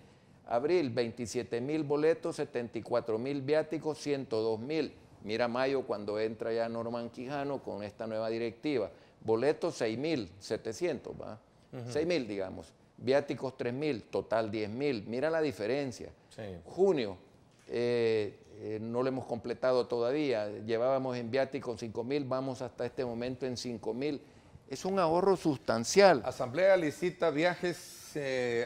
Abril, 27,000 boletos, 74,000 viáticos, 102,000. Mira mayo cuando entra ya Norman Quijano con esta nueva directiva. Boletos 6,700, ¿va? 6,000 digamos. Viáticos 3,000, total 10,000. Mira la diferencia. Sí. Junio, no lo hemos completado todavía. Llevábamos en viáticos 5,000, vamos hasta este momento en 5,000. Es un ahorro sustancial. Asamblea licita viajes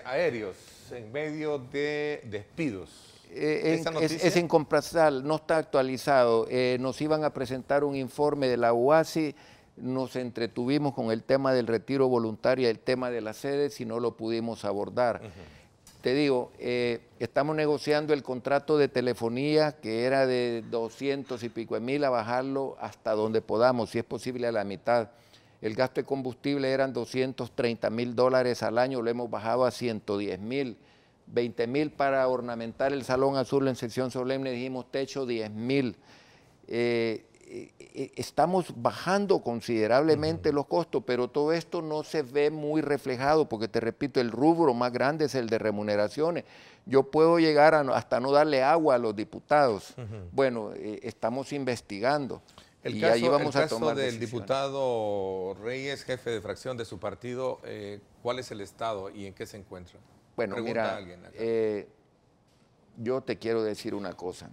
aéreos en medio de despidos. Es incomprensible, no está actualizado. Nos iban a presentar un informe de la UASI, nos entretuvimos con el tema del retiro voluntario y el tema de las sedes y no lo pudimos abordar. Te digo, estamos negociando el contrato de telefonía que era de 200 y pico de mil a bajarlo hasta donde podamos, si es posible a la mitad. El gasto de combustible eran $230,000 al año, lo hemos bajado a 110,000. 20,000 para ornamentar el Salón Azul en sección solemne, dijimos techo 10,000. estamos bajando considerablemente los costos, pero todo esto no se ve muy reflejado, porque te repito, el rubro más grande es el de remuneraciones. Yo puedo llegar hasta no darle agua a los diputados. Bueno, estamos investigando. El y caso, ahí vamos a tomar del decisiones. diputado Reyes, jefe de fracción de su partido, ¿cuál es el estado y en qué se encuentra? Bueno, Pregunta mira, alguien acá. yo te quiero decir una cosa.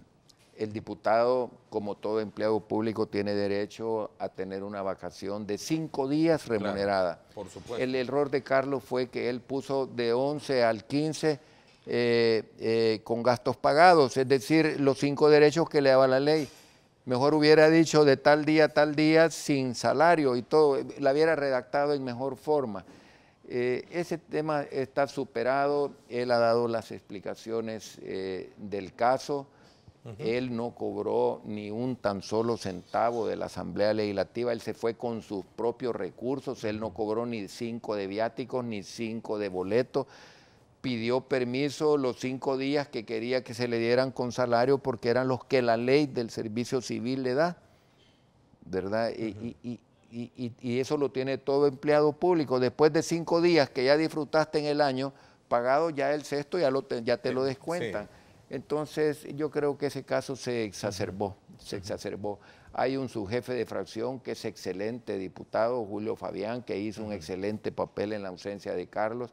El diputado, como todo empleado público, tiene derecho a tener una vacación de 5 días remunerada. Claro, por supuesto. El error de Carlos fue que él puso de 11 al 15 con gastos pagados, es decir, los 5 derechos que le daba la ley. Mejor hubiera dicho de tal día sin salario y todo, la hubiera redactado en mejor forma. Ese tema está superado, él ha dado las explicaciones del caso. Él no cobró ni un tan solo centavo de la Asamblea Legislativa, él se fue con sus propios recursos, él no cobró ni 5 de viáticos, ni 5 de boleto, pidió permiso los 5 días que quería que se le dieran con salario porque eran los que la ley del servicio civil le da, ¿verdad? Y eso lo tiene todo empleado público. Después de 5 días que ya disfrutaste en el año, pagado ya el sexto, ya te lo descuentan. Sí. Entonces, yo creo que ese caso se exacerbó, Hay un subjefe de fracción que es excelente diputado, Julio Fabián, que hizo un excelente papel en la ausencia de Carlos.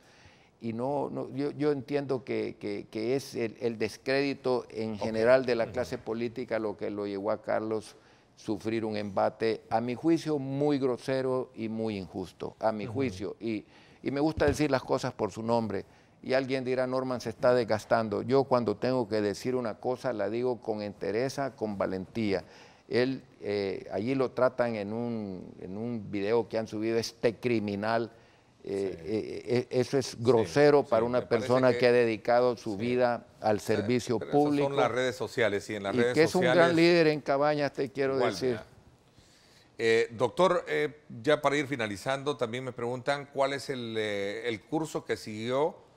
Y yo entiendo que es el descrédito en general de la clase política lo que lo llevó a Carlos sufrir un embate, a mi juicio, muy grosero y muy injusto, a mi juicio. Y me gusta decir las cosas por su nombre. Y alguien dirá, Norman se está desgastando. Yo cuando tengo que decir una cosa la digo con entereza, con valentía. Él, allí lo tratan en un video que han subido, este criminal. Eso es grosero para una persona que ha dedicado su vida al servicio público. Son las redes sociales y en las redes sociales. Y que es un gran líder en Cabañas, te quiero decir. Doctor, ya para ir finalizando, también me preguntan cuál es el curso que siguió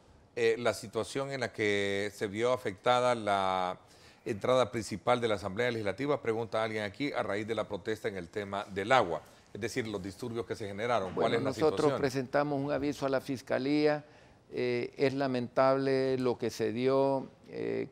la situación en la que se vio afectada la entrada principal de la Asamblea Legislativa, pregunta alguien aquí, a raíz de la protesta en el tema del agua, es decir, los disturbios que se generaron. ¿Cuál es la situación? Nosotros presentamos un aviso a la Fiscalía, es lamentable lo que se dio,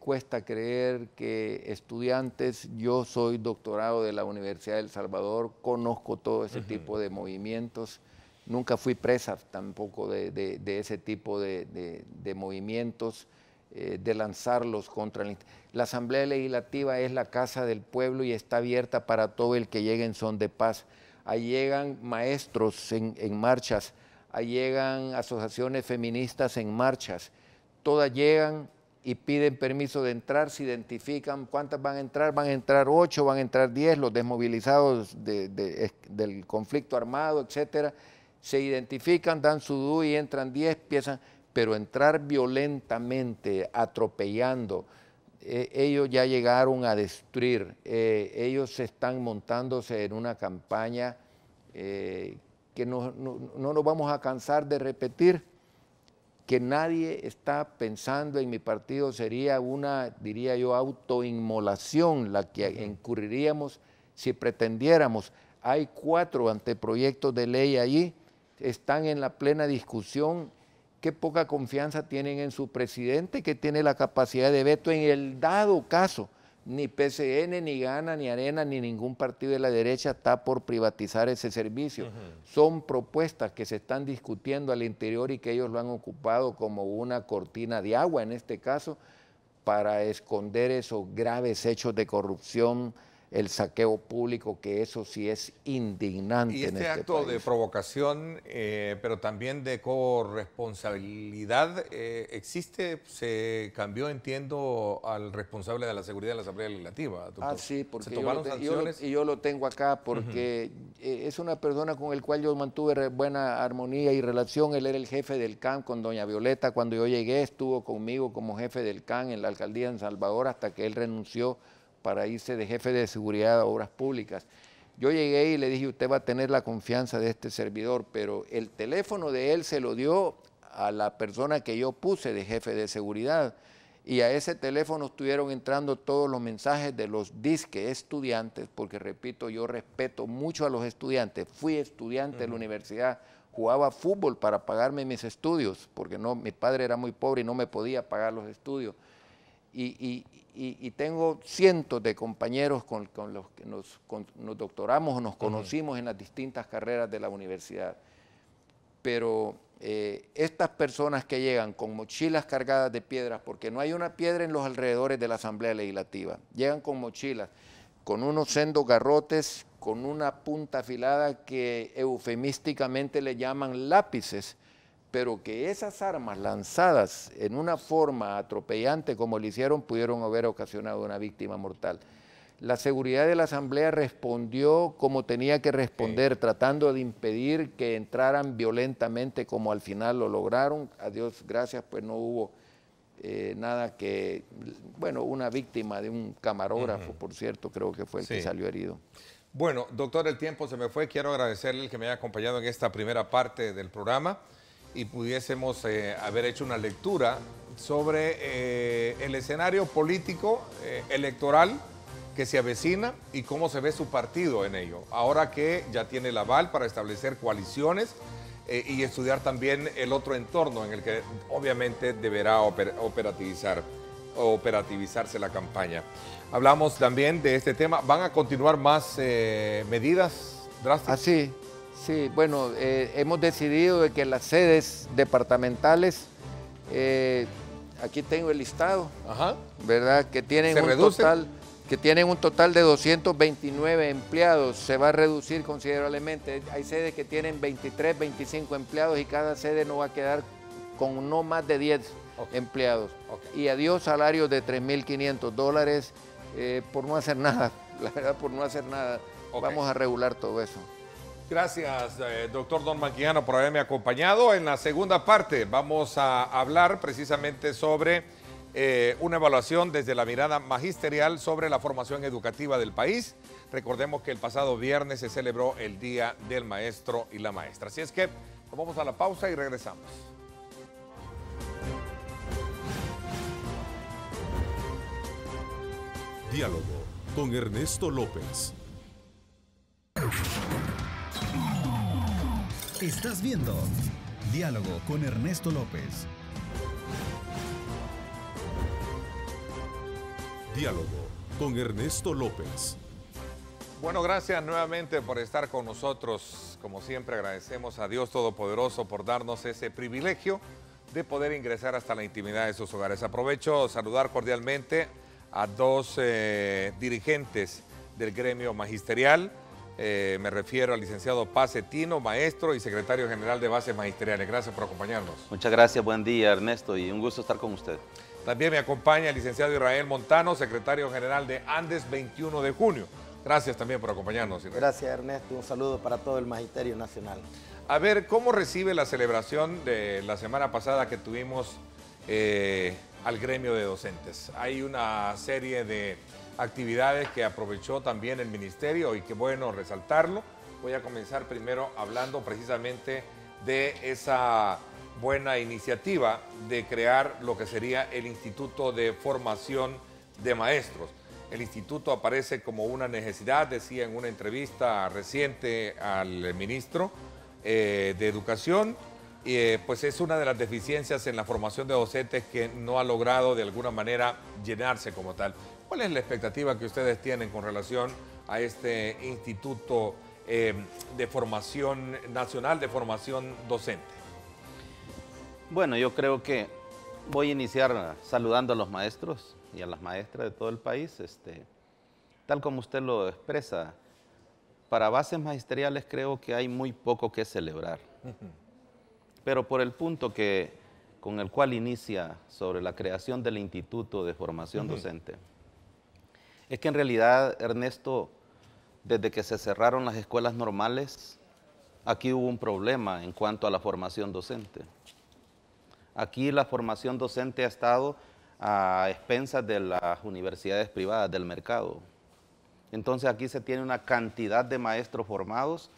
cuesta creer que estudiantes, yo soy doctorado de la Universidad de El Salvador, conozco todo ese tipo de movimientos, nunca fui presa tampoco de ese tipo de movimientos, de lanzarlos contra la Asamblea Legislativa es la casa del pueblo y está abierta para todo el que llegue en son de paz. Ahí llegan maestros en marchas, ahí llegan asociaciones feministas en marchas, todas llegan y piden permiso de entrar, se identifican cuántas van a entrar 8, van a entrar 10, los desmovilizados del conflicto armado, etcétera, se identifican, dan su DUI y entran 10, empiezan, pero entrar violentamente, atropellando, ellos ya llegaron a destruir, ellos están montándose en una campaña que no nos vamos a cansar de repetir, que nadie está pensando en mi partido, sería una, diría yo, autoinmolación la que incurriríamos si pretendiéramos. Hay 4 anteproyectos de ley allí, están en la plena discusión. Qué poca confianza tienen en su presidente, que tiene la capacidad de veto en el dado caso. Ni PCN, ni Gana, ni Arena, ni ningún partido de la derecha está por privatizar ese servicio. Son propuestas que se están discutiendo al interior y que ellos lo han ocupado como una cortina de agua, en este caso, para esconder esos graves hechos de corrupción, el saqueo público, que eso sí es indignante. Y este en acto país. de provocación, pero también de corresponsabilidad, ¿existe? Se cambió, entiendo, al responsable de la seguridad de la Asamblea Legislativa, doctor. Ah, sí, porque ¿Se tomaron sanciones? yo lo tengo acá porque es una persona con el cual yo mantuve buena armonía y relación. Él era el jefe del CAN con doña Violeta. Cuando yo llegué, estuvo conmigo como jefe del CAN en la alcaldía de San Salvador hasta que él renunció para irse de jefe de seguridad de obras públicas. Yo llegué y le dije, usted va a tener la confianza de este servidor, pero el teléfono de él se lo dio a la persona que yo puse de jefe de seguridad. y a ese teléfono estuvieron entrando todos los mensajes de los disque estudiantes, porque repito, yo respeto mucho a los estudiantes, fui estudiante de la universidad, jugaba fútbol para pagarme mis estudios, porque no, mi padre era muy pobre y no me podía pagar los estudios. Y tengo cientos de compañeros con los que nos doctoramos o nos conocimos en las distintas carreras de la universidad. Pero estas personas que llegan con mochilas cargadas de piedras, porque no hay una piedra en los alrededores de la Asamblea Legislativa, llegan con mochilas, con unos sendos garrotes, con una punta afilada que eufemísticamente le llaman lápices, pero que esas armas lanzadas en una forma atropellante como lo hicieron, pudieron haber ocasionado una víctima mortal. La seguridad de la Asamblea respondió como tenía que responder, tratando de impedir que entraran violentamente como al final lo lograron. A Dios gracias, pues no hubo nada que, bueno, una víctima de un camarógrafo, por cierto, creo que fue el que salió herido. Bueno, doctor, el tiempo se me fue. Quiero agradecerle el que me haya acompañado en esta primera parte del programa y pudiésemos haber hecho una lectura sobre el escenario político electoral que se avecina y cómo se ve su partido en ello. Ahora que ya tiene el aval para establecer coaliciones y estudiar también el otro entorno en el que obviamente deberá operativizarse la campaña. Hablamos también de este tema. ¿Van a continuar más medidas drásticas? Sí, bueno, hemos decidido de que las sedes departamentales, aquí tengo el listado, ¿verdad? Que tienen un total de 229 empleados, se va a reducir considerablemente. Hay sedes que tienen 23, 25 empleados y cada sede no va a quedar con no más de 10 empleados. Y adiós salarios de $3.500 por no hacer nada, la verdad, por no hacer nada. Vamos a regular todo eso. Gracias, doctor Don Manquillano, por haberme acompañado. En la segunda parte vamos a hablar precisamente sobre una evaluación desde la mirada magisterial sobre la formación educativa del país. Recordemos que el pasado viernes se celebró el Día del Maestro y la Maestra. Así es que nos vamos a la pausa y regresamos. Diálogo con Ernesto López. Estás viendo Diálogo con Ernesto López. Diálogo con Ernesto López. Bueno, gracias nuevamente por estar con nosotros. Como siempre, agradecemos a Dios Todopoderoso por darnos ese privilegio de poder ingresar hasta la intimidad de sus hogares. Aprovecho saludar cordialmente a dos dirigentes del gremio magisterial. Me refiero al licenciado Paz Etino, maestro y secretario general de Bases Magisteriales. Gracias por acompañarnos. Muchas gracias, buen día Ernesto y un gusto estar con usted. También me acompaña el licenciado Israel Montano, secretario general de Andes 21 de junio. Gracias también por acompañarnos, Israel. Gracias, Ernesto. Un saludo para todo el Magisterio Nacional. A ver, ¿cómo recibe la celebración de la semana pasada que tuvimos al gremio de docentes? Hay una serie de actividades que aprovechó también el ministerio y qué bueno resaltarlo. Voy a comenzar primero hablando precisamente de esa buena iniciativa de crear lo que sería el Instituto de Formación de Maestros. El instituto aparece como una necesidad, decía en una entrevista reciente al ministro de Educación, pues es una de las deficiencias en la formación de docentes que no ha logrado de alguna manera llenarse como tal. ¿Cuál es la expectativa que ustedes tienen con relación a este Instituto de Formación Nacional de Formación Docente? Bueno, yo creo que voy a iniciar saludando a los maestros y a las maestras de todo el país. Tal como usted lo expresa, para bases magisteriales creo que hay muy poco que celebrar. Pero por el punto con el cual inicia sobre la creación del Instituto de Formación Docente, es que en realidad, Ernesto, desde que se cerraron las escuelas normales, aquí hubo un problema en cuanto a la formación docente. Aquí la formación docente ha estado a expensas de las universidades privadas, del mercado. Entonces aquí se tiene una cantidad de maestros formados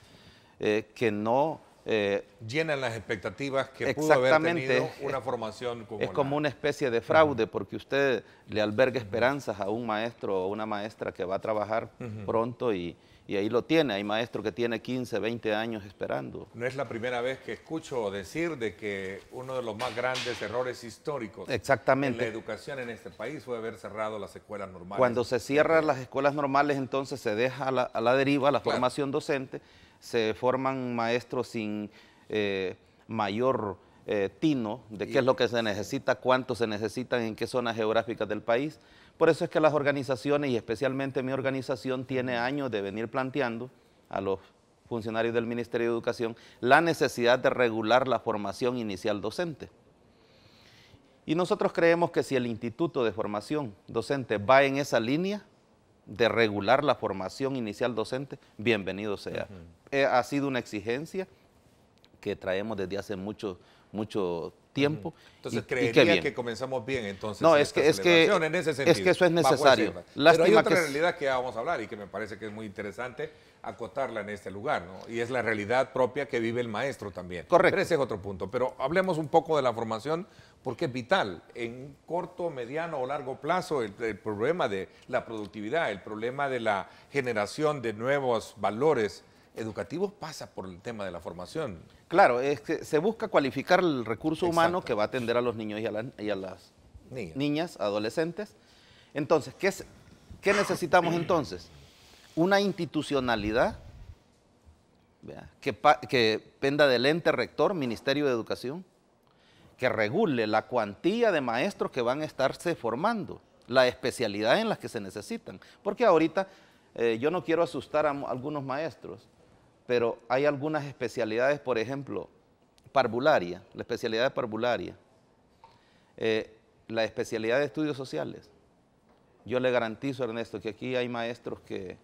que no llenan las expectativas que pudo haber tenido una formación como es como una especie de fraude, porque usted le alberga esperanzas a un maestro o una maestra que va a trabajar pronto y ahí lo tiene. Hay maestros que tiene 15, 20 años esperando. No es la primera vez que escucho decir de que uno de los más grandes errores históricos Exactamente. en la educación en este país fue haber cerrado las escuelas normales. Cuando se cierran las escuelas normales, entonces se deja a la deriva la formación docente, se forman maestros sin mayor tino de qué es lo que se necesita, cuánto se necesitan, en qué zonas geográficas del país. Por eso es que las organizaciones, y especialmente mi organización, tiene años de venir planteando a los funcionarios del Ministerio de Educación la necesidad de regular la formación inicial docente. Y nosotros creemos que si el Instituto de Formación Docente va en esa línea de regular la formación inicial docente, bienvenido sea. Ha sido una exigencia que traemos desde hace mucho tiempo. Entonces, creería que comenzamos bien entonces. No, es que en ese sentido, es que eso es necesario. Pero hay otra realidad que vamos a hablar y que me parece que es muy interesante acotarla en este lugar, ¿no? Y es la realidad propia que vive el maestro también. Correcto. Pero ese es otro punto. Pero hablemos un poco de la formación, porque es vital. En corto, mediano o largo plazo, el problema de la productividad, el problema de la generación de nuevos valores educativos pasa por el tema de la formación. Claro, es que se busca cualificar el recurso humano que va a atender a los niños y a las niñas, adolescentes. Entonces, ¿qué necesitamos entonces? Una institucionalidad, ¿vea?, que penda del ente rector, Ministerio de Educación, que regule la cuantía de maestros que van a estarse formando, la especialidad en las que se necesitan. Porque ahorita, yo no quiero asustar a algunos maestros, pero hay algunas especialidades, por ejemplo, parvularia, la especialidad de parvularia, la especialidad de estudios sociales. Yo le garantizo, Ernesto, que aquí hay maestros que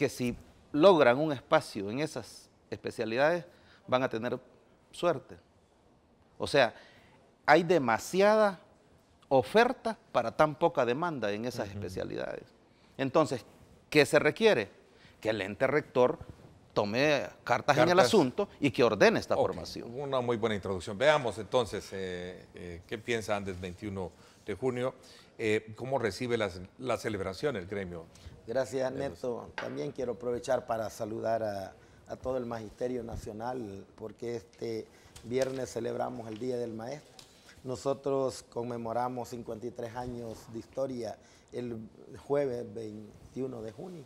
si logran un espacio en esas especialidades, van a tener suerte. O sea, hay demasiada oferta para tan poca demanda en esas especialidades. Entonces, ¿qué se requiere? Que el ente rector tome cartas en el asunto y que ordene esta formación. Una muy buena introducción. Veamos entonces qué piensa antes del 21 de junio, cómo recibe la celebración el gremio. Gracias, Neto. También quiero aprovechar para saludar a todo el Magisterio Nacional, porque este viernes celebramos el Día del Maestro. Nosotros conmemoramos 53 años de historia el jueves 21 de junio.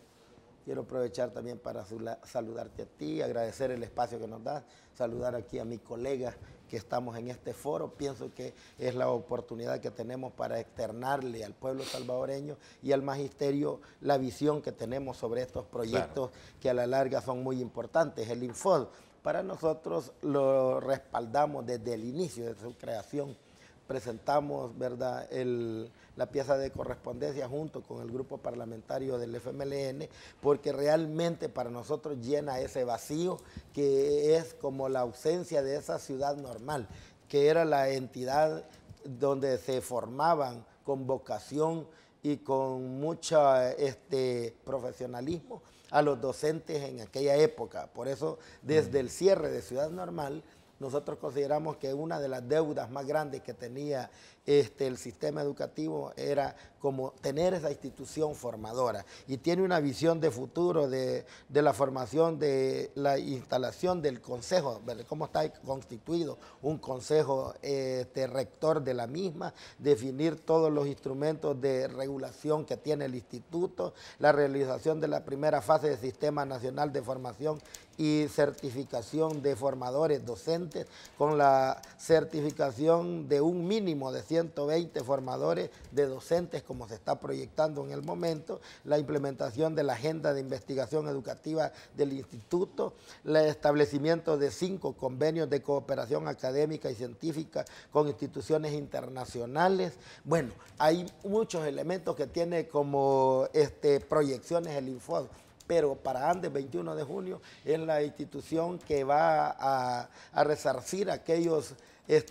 Quiero aprovechar también para saludarte a ti, agradecer el espacio que nos das, saludar aquí a mi colega que estamos en este foro. Pienso que es la oportunidad que tenemos para externarle al pueblo salvadoreño y al magisterio la visión que tenemos sobre estos proyectos que a la larga son muy importantes. El Infod, para nosotros lo respaldamos desde el inicio de su creación. Presentamos, ¿verdad?, la pieza de correspondencia junto con el grupo parlamentario del FMLN, porque realmente para nosotros llena ese vacío que es como la ausencia de esa ciudad normal, que era la entidad donde se formaban con vocación y con mucho profesionalismo a los docentes en aquella época. Por eso, desde el cierre de Ciudad Normal, nosotros consideramos que una de las deudas más grandes que tenía el sistema educativo era como tener esa institución formadora, y tiene una visión de futuro de la formación, de la instalación del consejo, de cómo está constituido un consejo rector de la misma, definir todos los instrumentos de regulación que tiene el instituto, la realización de la primera fase del Sistema Nacional de Formación y certificación de formadores docentes, con la certificación de un mínimo de 120 formadores de docentes como se está proyectando en el momento, la implementación de la agenda de investigación educativa del instituto, el establecimiento de 5 convenios de cooperación académica y científica con instituciones internacionales. Bueno, hay muchos elementos que tiene como proyecciones el Infod. Pero para Andes 21 de junio es la institución que va a resarcir aquellos,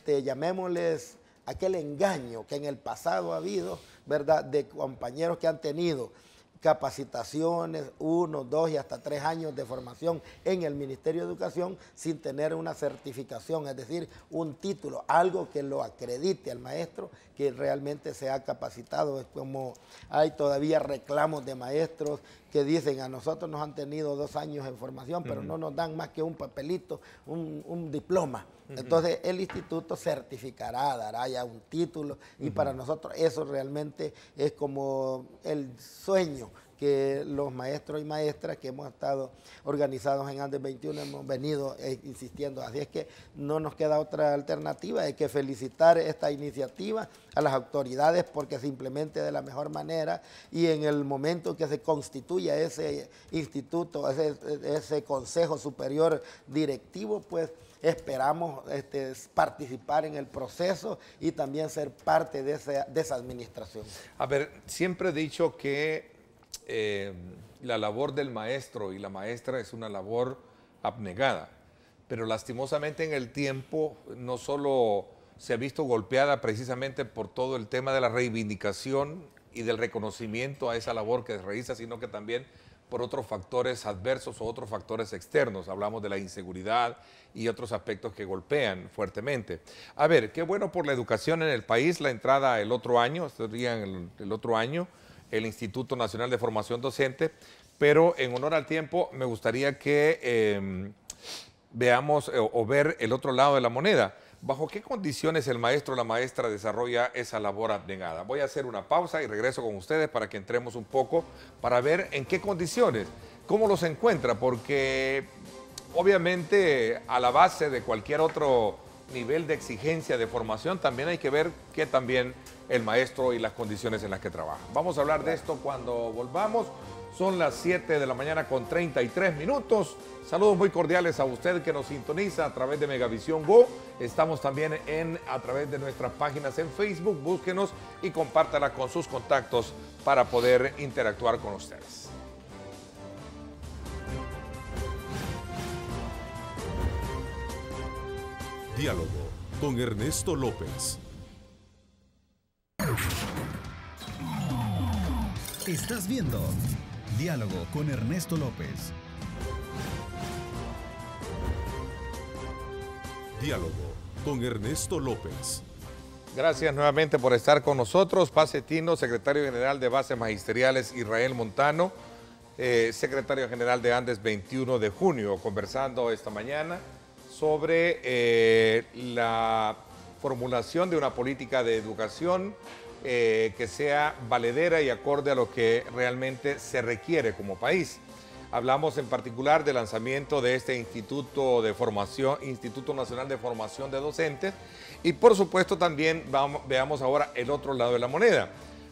llamémosles, aquel engaño que en el pasado ha habido, ¿verdad?, de compañeros que han tenido capacitaciones, 1, 2 y hasta 3 años de formación en el Ministerio de Educación sin tener una certificación, es decir, un título, algo que lo acredite al maestro que realmente se ha capacitado. Es como hay todavía reclamos de maestros que dicen: a nosotros nos han tenido 2 años en formación, pero no nos dan más que un papelito, un diploma. Entonces el instituto certificará, dará ya un título, y para nosotros eso realmente es como el sueño que los maestros y maestras que hemos estado organizados en Andes 21 hemos venido insistiendo. Así es que no nos queda otra alternativa, hay que felicitar esta iniciativa a las autoridades porque se implemente de la mejor manera, y en el momento que se constituya ese instituto, ese Consejo Superior Directivo, pues esperamos participar en el proceso y también ser parte de esa administración. A ver, siempre he dicho que la labor del maestro y la maestra es una labor abnegada, pero lastimosamente en el tiempo no solo se ha visto golpeada precisamente por todo el tema de la reivindicación y del reconocimiento a esa labor que realiza, sino que también por otros factores adversos o otros factores externos. Hablamos de la inseguridad y otros aspectos que golpean fuertemente. A ver, qué bueno por la educación en el país, la entrada el otro año, el otro año, el Instituto Nacional de Formación Docente, pero en honor al tiempo me gustaría que veamos o ver el otro lado de la moneda. ¿Bajo qué condiciones el maestro o la maestra desarrolla esa labor abnegada? Voy a hacer una pausa y regreso con ustedes para que entremos un poco para ver en qué condiciones, cómo los encuentra, porque obviamente a la base de cualquier otro nivel de exigencia de formación también hay que ver que también el maestro y las condiciones en las que trabaja. Vamos a hablar de esto cuando volvamos. Son las 7 de la mañana con 33 minutos. Saludos muy cordiales a usted que nos sintoniza a través de Megavisión Go. Estamos también a través de nuestras páginas en Facebook. Búsquenos y compártala con sus contactos para poder interactuar con ustedes. Diálogo con Ernesto López. Estás viendo Diálogo con Ernesto López. Diálogo con Ernesto López. Gracias nuevamente por estar con nosotros. Paz Etino, secretario general de Bases Magisteriales, Israel Montano, secretario general de Andes 21 de junio, conversando esta mañana sobre la formulación de una política de educación que sea valedera y acorde a lo que realmente se requiere como país. Hablamos en particular del lanzamiento de este Instituto Nacional de Formación de Docentes, y por supuesto también veamos ahora el otro lado de la moneda.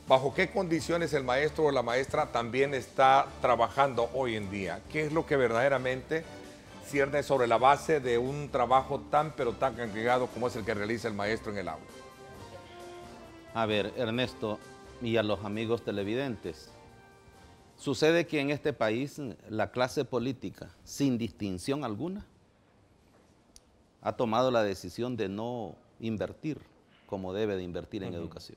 ¿Bajo qué condiciones el maestro o la maestra también está trabajando hoy en día? ¿Qué es lo que verdaderamente cierne sobre la base de un trabajo tan agregado como es el que realiza el maestro en el aula? A ver, Ernesto, y a los amigos televidentes, sucede que en este país la clase política, sin distinción alguna, ha tomado la decisión de no invertir como debe de invertir en educación.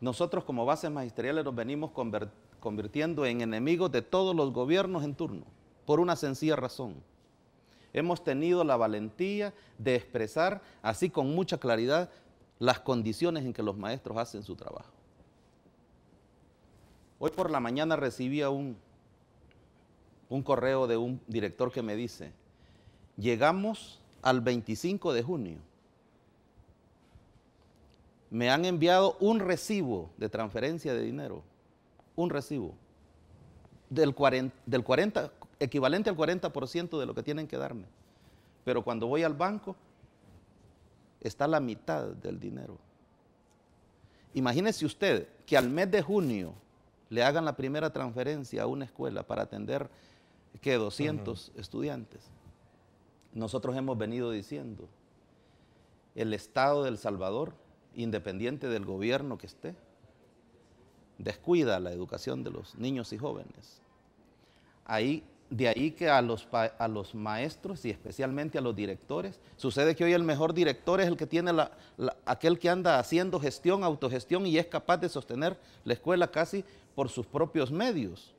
Nosotros como bases magisteriales nos venimos convirtiendo en enemigos de todos los gobiernos en turno, por una sencilla razón. Hemos tenido la valentía de expresar, así con mucha claridad, las condiciones en que los maestros hacen su trabajo. Hoy por la mañana recibía un correo de un director que me dice: llegamos al 25 de junio. Me han enviado un recibo de transferencia de dinero, un recibo equivalente al 40% de lo que tienen que darme. Pero cuando voy al banco, está la mitad del dinero. Imagínese usted que al mes de junio le hagan la primera transferencia a una escuela para atender, ¿qué? 200 estudiantes. Nosotros hemos venido diciendo, el Estado de El Salvador, independiente del gobierno que esté, descuida la educación de los niños y jóvenes. Ahí De ahí que a los maestros y especialmente a los directores, sucede que hoy el mejor director es el que tiene aquel que anda haciendo gestión, autogestión y es capaz de sostener la escuela casi por sus propios medios,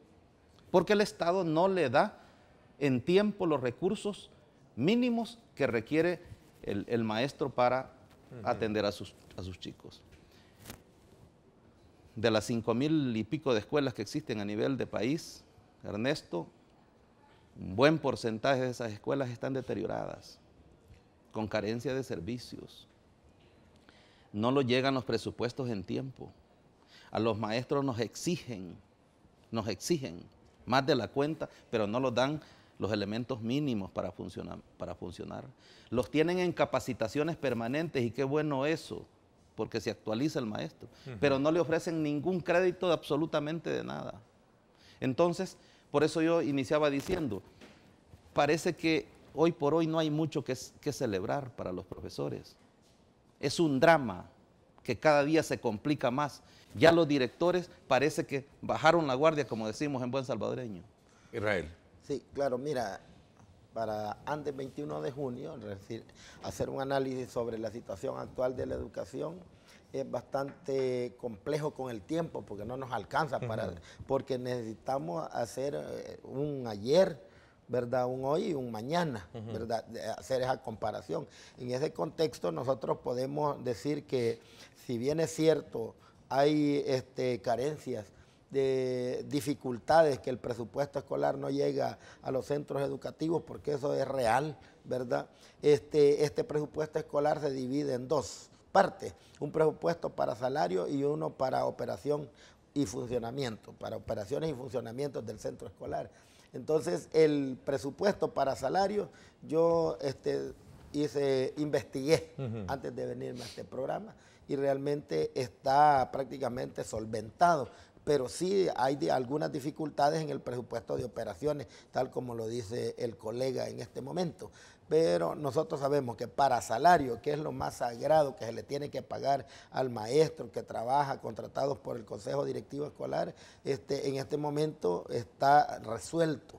porque el Estado no le da en tiempo los recursos mínimos que requiere el maestro para atender a sus chicos. De las 5,000 y pico de escuelas que existen a nivel de país, Ernesto, un buen porcentaje de esas escuelas están deterioradas, con carencia de servicios. No lo llegan los presupuestos en tiempo. A los maestros nos exigen más de la cuenta, pero no nos dan los elementos mínimos para funcionar. Los tienen en capacitaciones permanentes y qué bueno eso, porque se actualiza el maestro, pero no le ofrecen ningún crédito absolutamente de nada. Entonces, por eso yo iniciaba diciendo, parece que hoy por hoy no hay mucho que celebrar para los profesores. Es un drama que cada día se complica más. Ya los directores parece que bajaron la guardia, como decimos en buen salvadoreño. Israel. Sí, claro, mira, para antes 21 de junio, es decir, hacer un análisis sobre la situación actual de la educación es bastante complejo con el tiempo, porque no nos alcanza porque necesitamos hacer un ayer, ¿verdad? Un hoy y un mañana, ¿verdad? Hacer esa comparación. En ese contexto nosotros podemos decir que si bien es cierto, hay carencias de dificultades, que el presupuesto escolar no llega a los centros educativos, porque eso es real, ¿verdad? Este presupuesto escolar se divide en dos partes, un presupuesto para salario y uno para operación y funcionamiento, para operaciones y funcionamientos del centro escolar. Entonces, el presupuesto para salario, yo investigué antes de venirme a este programa y realmente está prácticamente solventado, pero sí hay algunas dificultades en el presupuesto de operaciones, tal como lo dice el colega en este momento. Pero nosotros sabemos que para salario, que es lo más sagrado que se le tiene que pagar al maestro que trabaja contratados por el Consejo Directivo Escolar, en este momento está resuelto.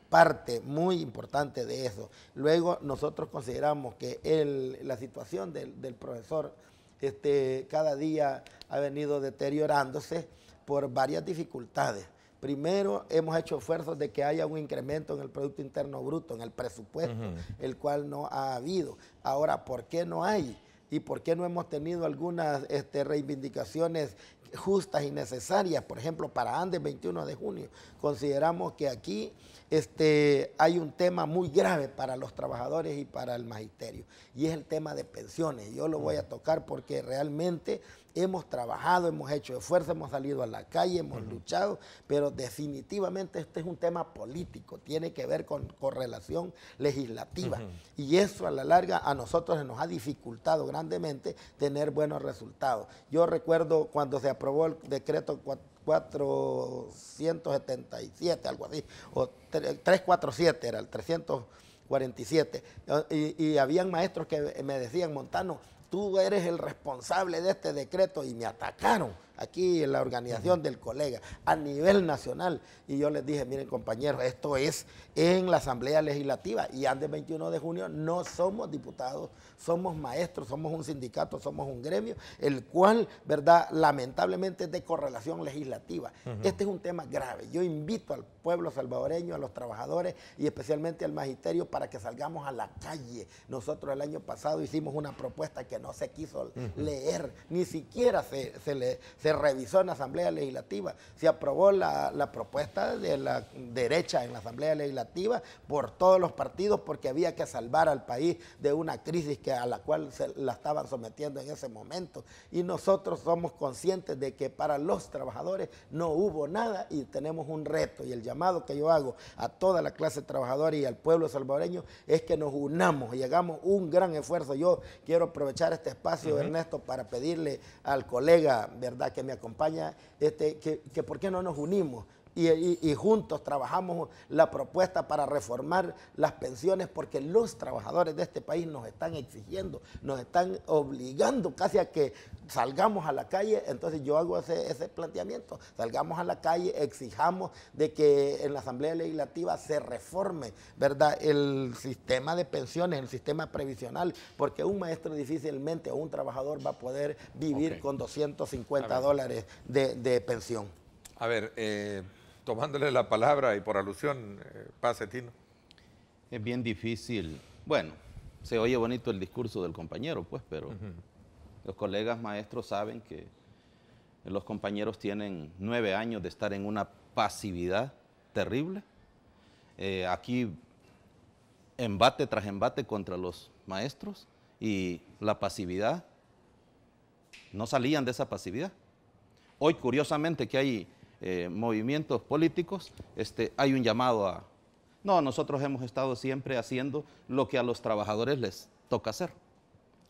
Parte muy importante de eso. Luego nosotros consideramos que la situación del profesor cada día ha venido deteriorándose por varias dificultades. Primero, hemos hecho esfuerzos de que haya un incremento en el Producto Interno Bruto, en el presupuesto, el cual no ha habido. Ahora, ¿por qué no hay? ¿Y por qué no hemos tenido algunas reivindicaciones justas y necesarias? Por ejemplo, para antes 21 de junio, consideramos que aquí hay un tema muy grave para los trabajadores y para el magisterio, y es el tema de pensiones. Yo lo voy a tocar porque realmente hemos trabajado, hemos hecho esfuerzo, hemos salido a la calle, hemos luchado, pero definitivamente este es un tema político, tiene que ver con correlación legislativa, y eso a la larga a nosotros nos ha dificultado grandemente tener buenos resultados. Yo recuerdo cuando se aprobó el decreto 477, algo así, o 347 era el 347, y habían maestros que me decían, Montano, tú eres el responsable de este decreto, y me atacaron aquí en la organización del colega a nivel nacional, y yo les dije, miren compañeros, esto es en la Asamblea Legislativa, y antes 21 de junio no somos diputados, somos maestros, somos un sindicato, somos un gremio, el cual, ¿verdad?, lamentablemente es de correlación legislativa. Este es un tema grave. Yo invito al pueblo salvadoreño, a los trabajadores y especialmente al magisterio para que salgamos a la calle. Nosotros el año pasado hicimos una propuesta que no se quiso leer, ni siquiera se revisó en la Asamblea Legislativa. Se aprobó la propuesta de la derecha en la Asamblea Legislativa por todos los partidos, porque había que salvar al país de una crisis a la cual la estaban sometiendo en ese momento. Y nosotros somos conscientes de que para los trabajadores no hubo nada, y tenemos un reto, y el llamado que yo hago a toda la clase trabajadora y al pueblo salvadoreño es que nos unamos y hagamos un gran esfuerzo. Yo quiero aprovechar este espacio, Ernesto, para pedirle al colega, ¿verdad?, que me acompaña, que por qué no nos unimos. y juntos trabajamos la propuesta para reformar las pensiones, porque los trabajadores de este país nos están exigiendo, nos están obligando casi a que salgamos a la calle. Entonces yo hago ese planteamiento, salgamos a la calle, exijamos de que en la Asamblea Legislativa se reforme, ¿verdad?, el sistema de pensiones, el sistema previsional, porque un maestro difícilmente o un trabajador va a poder vivir con $250 de pensión. A ver, tomándole la palabra y por alusión, pase, Tino. Es bien difícil. Bueno, se oye bonito el discurso del compañero, pues, pero los colegas maestros saben que los compañeros tienen 9 años de estar en una pasividad terrible. Aquí, embate tras embate contra los maestros, y la pasividad, no salían de esa pasividad. Hoy, curiosamente, que hay movimientos políticos, hay un llamado a... No, nosotros hemos estado siempre haciendo lo que a los trabajadores les toca hacer,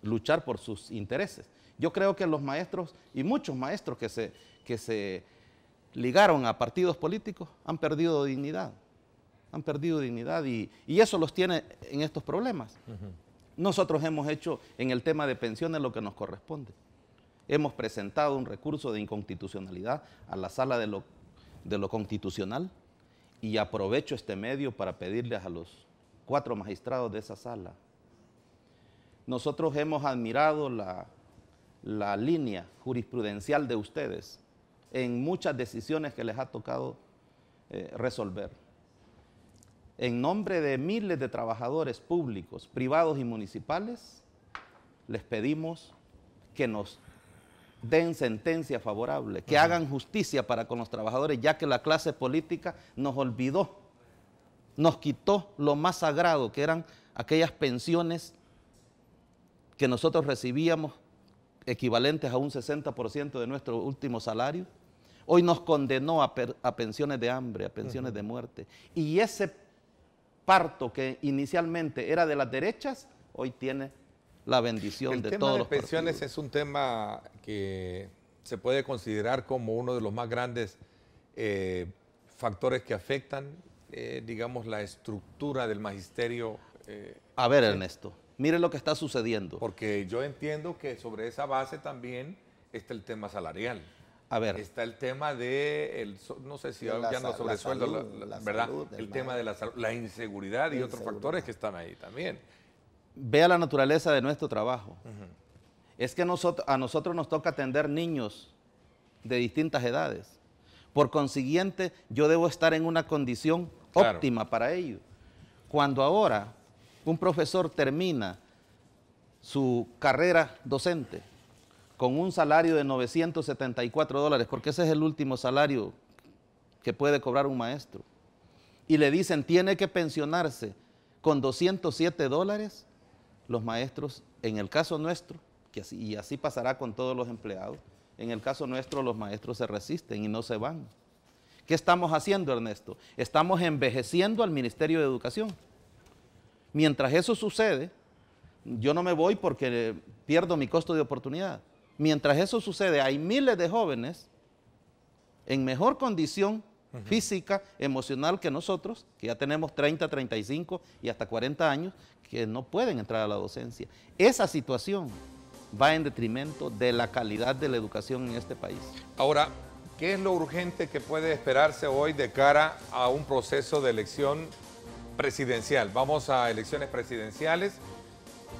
luchar por sus intereses. Yo creo que los maestros, y muchos maestros que se ligaron a partidos políticos, han perdido dignidad. Han perdido dignidad y eso los tiene en estos problemas. Nosotros hemos hecho en el tema de pensiones lo que nos corresponde. Hemos presentado un recurso de inconstitucionalidad a la Sala de lo Constitucional, y aprovecho este medio para pedirles a los 4 magistrados de esa sala. Nosotros hemos admirado la línea jurisprudencial de ustedes en muchas decisiones que les ha tocado resolver. En nombre de miles de trabajadores públicos, privados y municipales, les pedimos que nos den sentencia favorable, que hagan justicia para con los trabajadores, ya que la clase política nos olvidó, nos quitó lo más sagrado, que eran aquellas pensiones que nosotros recibíamos, equivalentes a un 60% de nuestro último salario. Hoy nos condenó a pensiones de hambre, a pensiones de muerte. Y ese parto que inicialmente era de las derechas, hoy tiene la bendición de todos los partidos. El tema de pensiones es un tema que se puede considerar como uno de los más grandes factores que afectan, digamos, la estructura del magisterio. A ver, Ernesto, mire lo que está sucediendo. Porque yo entiendo que sobre esa base también está el tema salarial. A ver. Está el tema de, no sé si ya no sobre sueldo, ¿verdad? Salud, el tema de la salud, la inseguridad y otros factores que están ahí también. Vea la naturaleza de nuestro trabajo. Es que a nosotros nos toca atender niños de distintas edades. Por consiguiente, yo debo estar en una condición óptima para ello. Cuando ahora un profesor termina su carrera docente con un salario de $974, porque ese es el último salario que puede cobrar un maestro, y le dicen tiene que pensionarse con $207, los maestros, en el caso nuestro, y así pasará con todos los empleados, en el caso nuestro los maestros se resisten y no se van. ¿Qué estamos haciendo, Ernesto? Estamos envejeciendo al Ministerio de Educación. Mientras eso sucede, yo no me voy porque pierdo mi costo de oportunidad. Mientras eso sucede, hay miles de jóvenes en mejor condición física, emocional que nosotros, que ya tenemos 30, 35 y hasta 40 años, que no pueden entrar a la docencia. Esa situación va en detrimento de la calidad de la educación en este país. Ahora, ¿qué es lo urgente que puede esperarse hoy de cara a un proceso de elección presidencial? Vamos a elecciones presidenciales.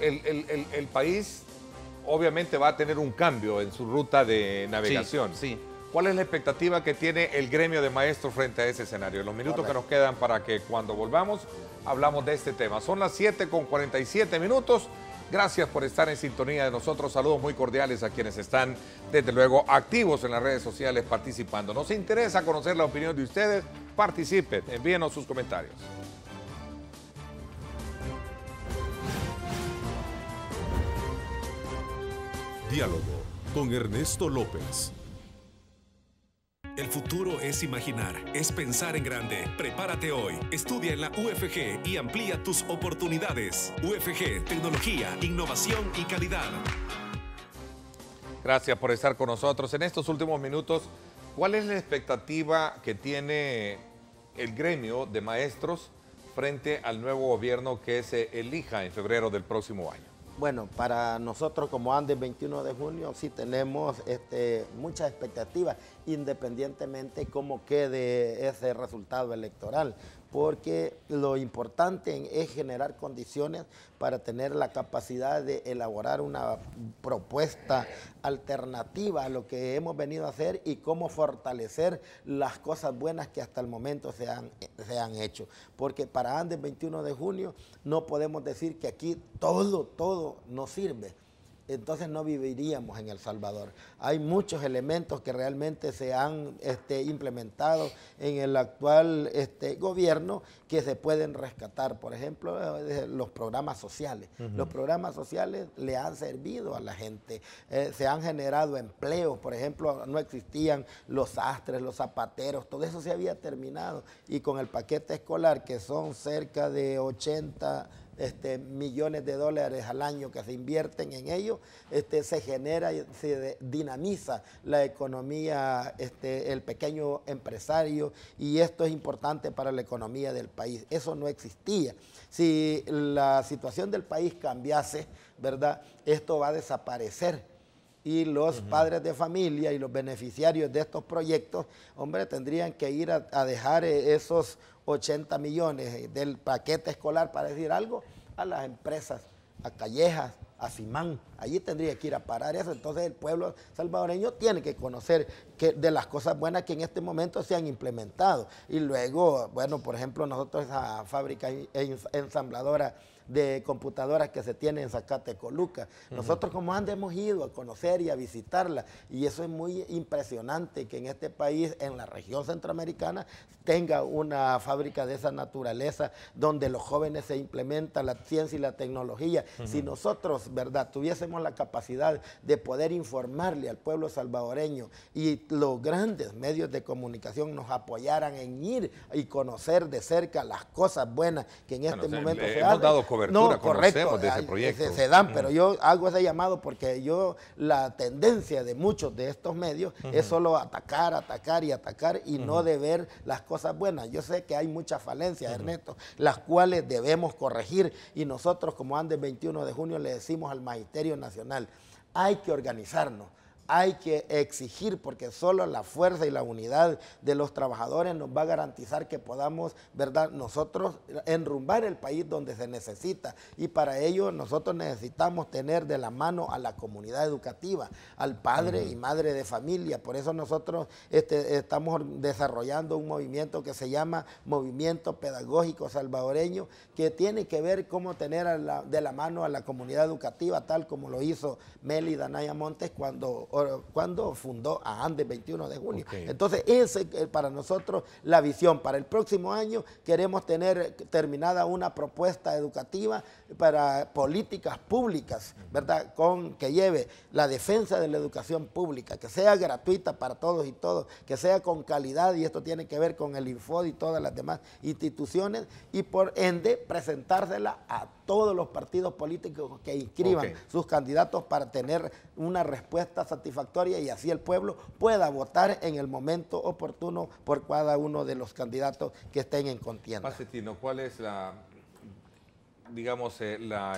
El país obviamente va a tener un cambio en su ruta de navegación. Sí. ¿Cuál es la expectativa que tiene el gremio de maestros frente a ese escenario? Los minutos que nos quedan para que cuando volvamos hablamos de este tema. Son las 7:47. Gracias por estar en sintonía de nosotros. Saludos muy cordiales a quienes están, desde luego, activos en las redes sociales participando. Nos interesa conocer la opinión de ustedes. Participen, envíenos sus comentarios. Diálogo con Ernesto López. El futuro es imaginar, es pensar en grande. Prepárate hoy. Estudia en la UFG y amplía tus oportunidades. UFG, tecnología, innovación y calidad. Gracias por estar con nosotros. En estos últimos minutos ¿Cuál es la expectativa que tiene el gremio de maestros frente al nuevo gobierno que se elija en febrero del próximo año? Bueno, para nosotros como Andes 21 de junio sí tenemos muchas expectativas, independientemente cómo quede ese resultado electoral, porque lo importante es generar condiciones para tener la capacidad de elaborar una propuesta alternativa a lo que hemos venido a hacer y cómo fortalecer las cosas buenas que hasta el momento se han hecho. Porque para Andes 21 de junio no podemos decir que aquí todo no sirve. Entonces no viviríamos en El Salvador. Hay muchos elementos que realmente se han implementado en el actual gobierno que se pueden rescatar. Por ejemplo, los programas sociales. Los programas sociales le han servido a la gente. Se han generado empleos. Por ejemplo, no existían los sastres, los zapateros. Todo eso se había terminado. Y con el paquete escolar, que son cerca de 80 millones de dólares al año que se invierten en ello, se genera, se dinamiza la economía, el pequeño empresario, y esto es importante para la economía del país. Eso no existía. Si la situación del país cambiase, ¿verdad?, esto va a desaparecer. Y los padres de familia y los beneficiarios de estos proyectos, hombre, tendrían que ir a dejar esos 80 millones del paquete escolar, para decir algo, a las empresas, a Callejas, a Simán. Allí tendría que ir a parar eso. Entonces el pueblo salvadoreño tiene que conocer de las cosas buenas que en este momento se han implementado. Y luego, bueno, por ejemplo, nosotros esa fábrica ensambladora de computadoras que se tiene en Zacatecoluca. Nosotros como Andes hemos ido a conocer y a visitarla, y eso es muy impresionante que en este país, en la región centroamericana, tenga una fábrica de esa naturaleza donde los jóvenes se implementan la ciencia y la tecnología. Si nosotros, ¿verdad?, tuviésemos la capacidad de poder informarle al pueblo salvadoreño y los grandes medios de comunicación nos apoyaran en ir y conocer de cerca las cosas buenas que en este momento se hemos dado cobertura, no, conocemos de ese proyecto. Se dan, pero yo hago ese llamado porque la tendencia de muchos de estos medios es solo atacar y no de ver las cosas buenas. Yo sé que hay muchas falencias, Ernesto, las cuales debemos corregir, y nosotros como Andes 21 de junio le decimos al Magisterio Nacional, hay que organizarnos. Hay que exigir, porque solo la fuerza y la unidad de los trabajadores nos va a garantizar que podamos, ¿verdad?, nosotros enrumbar el país donde se necesita. Y para ello nosotros necesitamos tener de la mano a la comunidad educativa, al padre y madre de familia. Por eso nosotros estamos desarrollando un movimiento que se llama Movimiento Pedagógico Salvadoreño, que tiene que ver cómo tener de la mano a la comunidad educativa, tal como lo hizo Meli Danaya Montes cuando fundó a Andes 21 de junio. Entonces, esa es para nosotros la visión. Para el próximo año queremos tener terminada una propuesta educativa para políticas públicas, ¿verdad?, que lleve la defensa de la educación pública, que sea gratuita para todos y todos, que sea con calidad, y esto tiene que ver con el Infod y todas las demás instituciones, y por ende presentársela a todos los partidos políticos que inscriban sus candidatos para tener una respuesta satisfactoria, y así el pueblo pueda votar en el momento oportuno por cada uno de los candidatos que estén en contienda. Pacetino, ¿cuál es la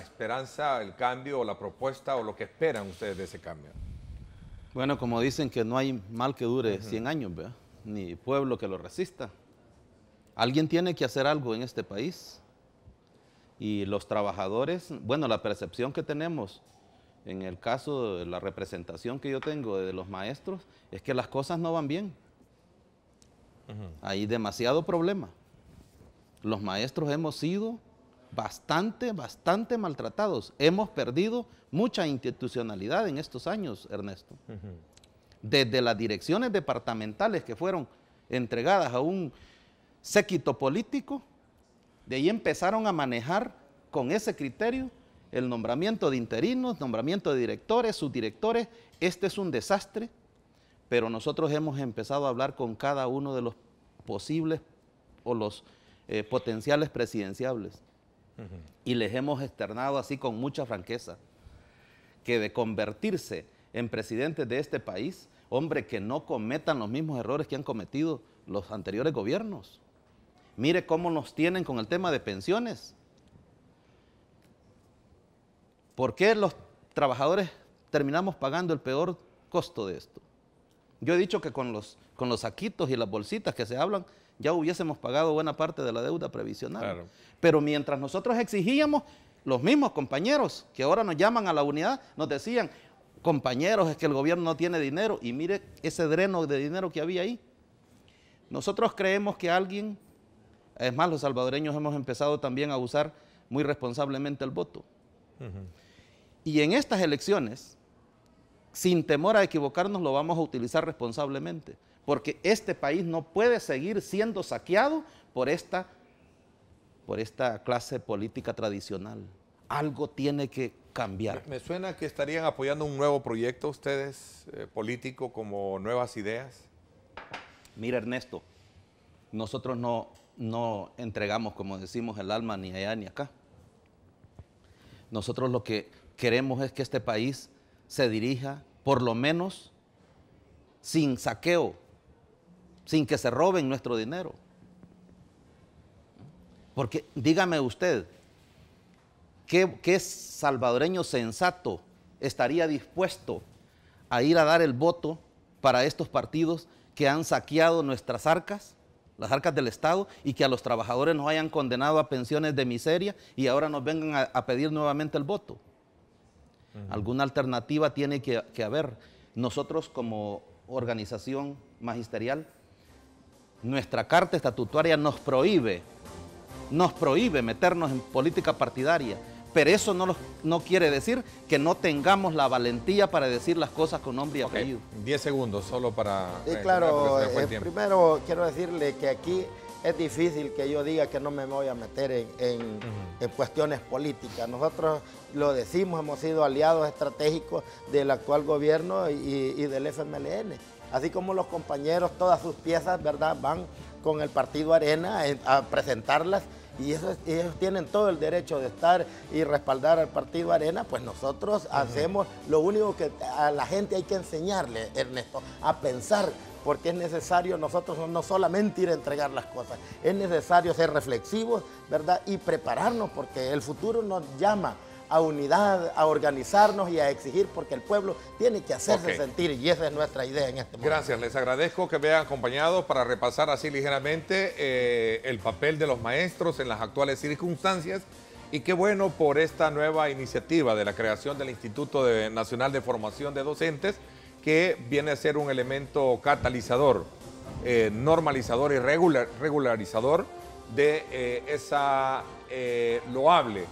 esperanza, el cambio o la propuesta o lo que esperan ustedes de ese cambio? Bueno, como dicen que no hay mal que dure 100 años, ¿verdad?, ni pueblo que lo resista. Alguien tiene que hacer algo en este país. Y los trabajadores, bueno, la percepción que tenemos en el caso de la representación que yo tengo de los maestros es que las cosas no van bien. Hay demasiado problema. Los maestros hemos sido bastante maltratados. Hemos perdido mucha institucionalidad en estos años, Ernesto. Desde las direcciones departamentales que fueron entregadas a un séquito político, de ahí empezaron a manejar con ese criterio el nombramiento de interinos, nombramiento de directores, subdirectores. Este es un desastre, pero nosotros hemos empezado a hablar con cada uno de los posibles o los potenciales presidenciables. Y les hemos externado así con mucha franqueza que de convertirse en presidentes de este país, hombre, que no cometan los mismos errores que han cometido los anteriores gobiernos. Mire cómo nos tienen con el tema de pensiones. ¿Por qué los trabajadores terminamos pagando el peor costo de esto? Yo he dicho que con los saquitos y las bolsitas que se hablan, ya hubiésemos pagado buena parte de la deuda previsional. Claro. Pero mientras nosotros exigíamos, los mismos compañeros que ahora nos llaman a la unidad, nos decían, compañeros, es que el gobierno no tiene dinero, y mire ese dreno de dinero que había ahí. Nosotros creemos que alguien, es más, los salvadoreños hemos empezado también a usar muy responsablemente el voto. Y en estas elecciones, sin temor a equivocarnos, lo vamos a utilizar responsablemente, porque este país no puede seguir siendo saqueado por esta clase política tradicional. Algo tiene que cambiar. Me suena que estarían apoyando un nuevo proyecto ustedes, político, como Nuevas Ideas. Mira, Ernesto, nosotros no entregamos, como decimos, el alma ni allá ni acá. Nosotros lo que queremos es que este país se dirija, por lo menos, sin saqueo, sin que se roben nuestro dinero. Porque dígame usted, ¿qué salvadoreño sensato estaría dispuesto a ir a dar el voto para estos partidos que han saqueado nuestras arcas, las arcas del Estado, y que a los trabajadores nos hayan condenado a pensiones de miseria y ahora nos vengan a pedir nuevamente el voto? Alguna alternativa tiene que haber. Nosotros, como organización magisterial, nuestra carta estatutaria nos prohíbe meternos en política partidaria, pero eso no quiere decir que no tengamos la valentía para decir las cosas con nombre y apellido. 10 segundos solo para... Sí, claro, primero quiero decirle que aquí es difícil que yo diga que no me voy a meter en cuestiones políticas. Nosotros lo decimos, hemos sido aliados estratégicos del actual gobierno y del FMLN. Así como los compañeros, todas sus piezas, ¿verdad?, van con el Partido Arena a presentarlas, y ellos tienen todo el derecho de estar y respaldar al Partido Arena. Pues nosotros hacemos lo único que a la gente hay que enseñarle, Ernesto, a pensar, porque es necesario nosotros no solamente ir a entregar las cosas, es necesario ser reflexivos, ¿verdad?, y prepararnos, porque el futuro nos llama a unidad, a organizarnos y a exigir, porque el pueblo tiene que hacerse sentir, y esa es nuestra idea en este momento. Gracias, les agradezco que me hayan acompañado para repasar así ligeramente el papel de los maestros en las actuales circunstancias, y qué bueno por esta nueva iniciativa de la creación del Instituto Nacional de Formación de Docentes, que viene a ser un elemento catalizador, normalizador y regularizador de esa loable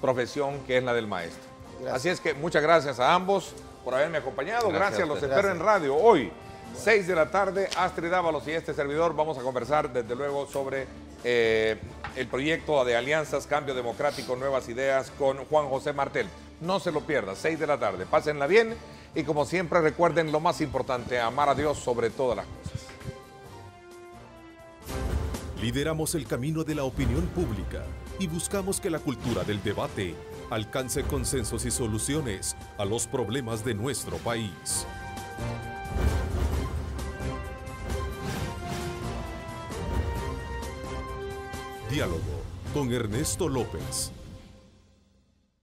profesión que es la del maestro. Gracias. Así es que muchas gracias a ambos por haberme acompañado. Gracias, los espero en radio hoy, 6 de la tarde. Astrid Ábalos y este servidor vamos a conversar desde luego sobre el proyecto de alianzas, cambio democrático, nuevas ideas con Juan José Martel. No se lo pierda, 6 de la tarde. Pásenla bien y como siempre recuerden lo más importante, amar a Dios sobre todas las cosas. Lideramos el camino de la opinión pública y buscamos que la cultura del debate alcance consensos y soluciones a los problemas de nuestro país. Diálogo con Ernesto López.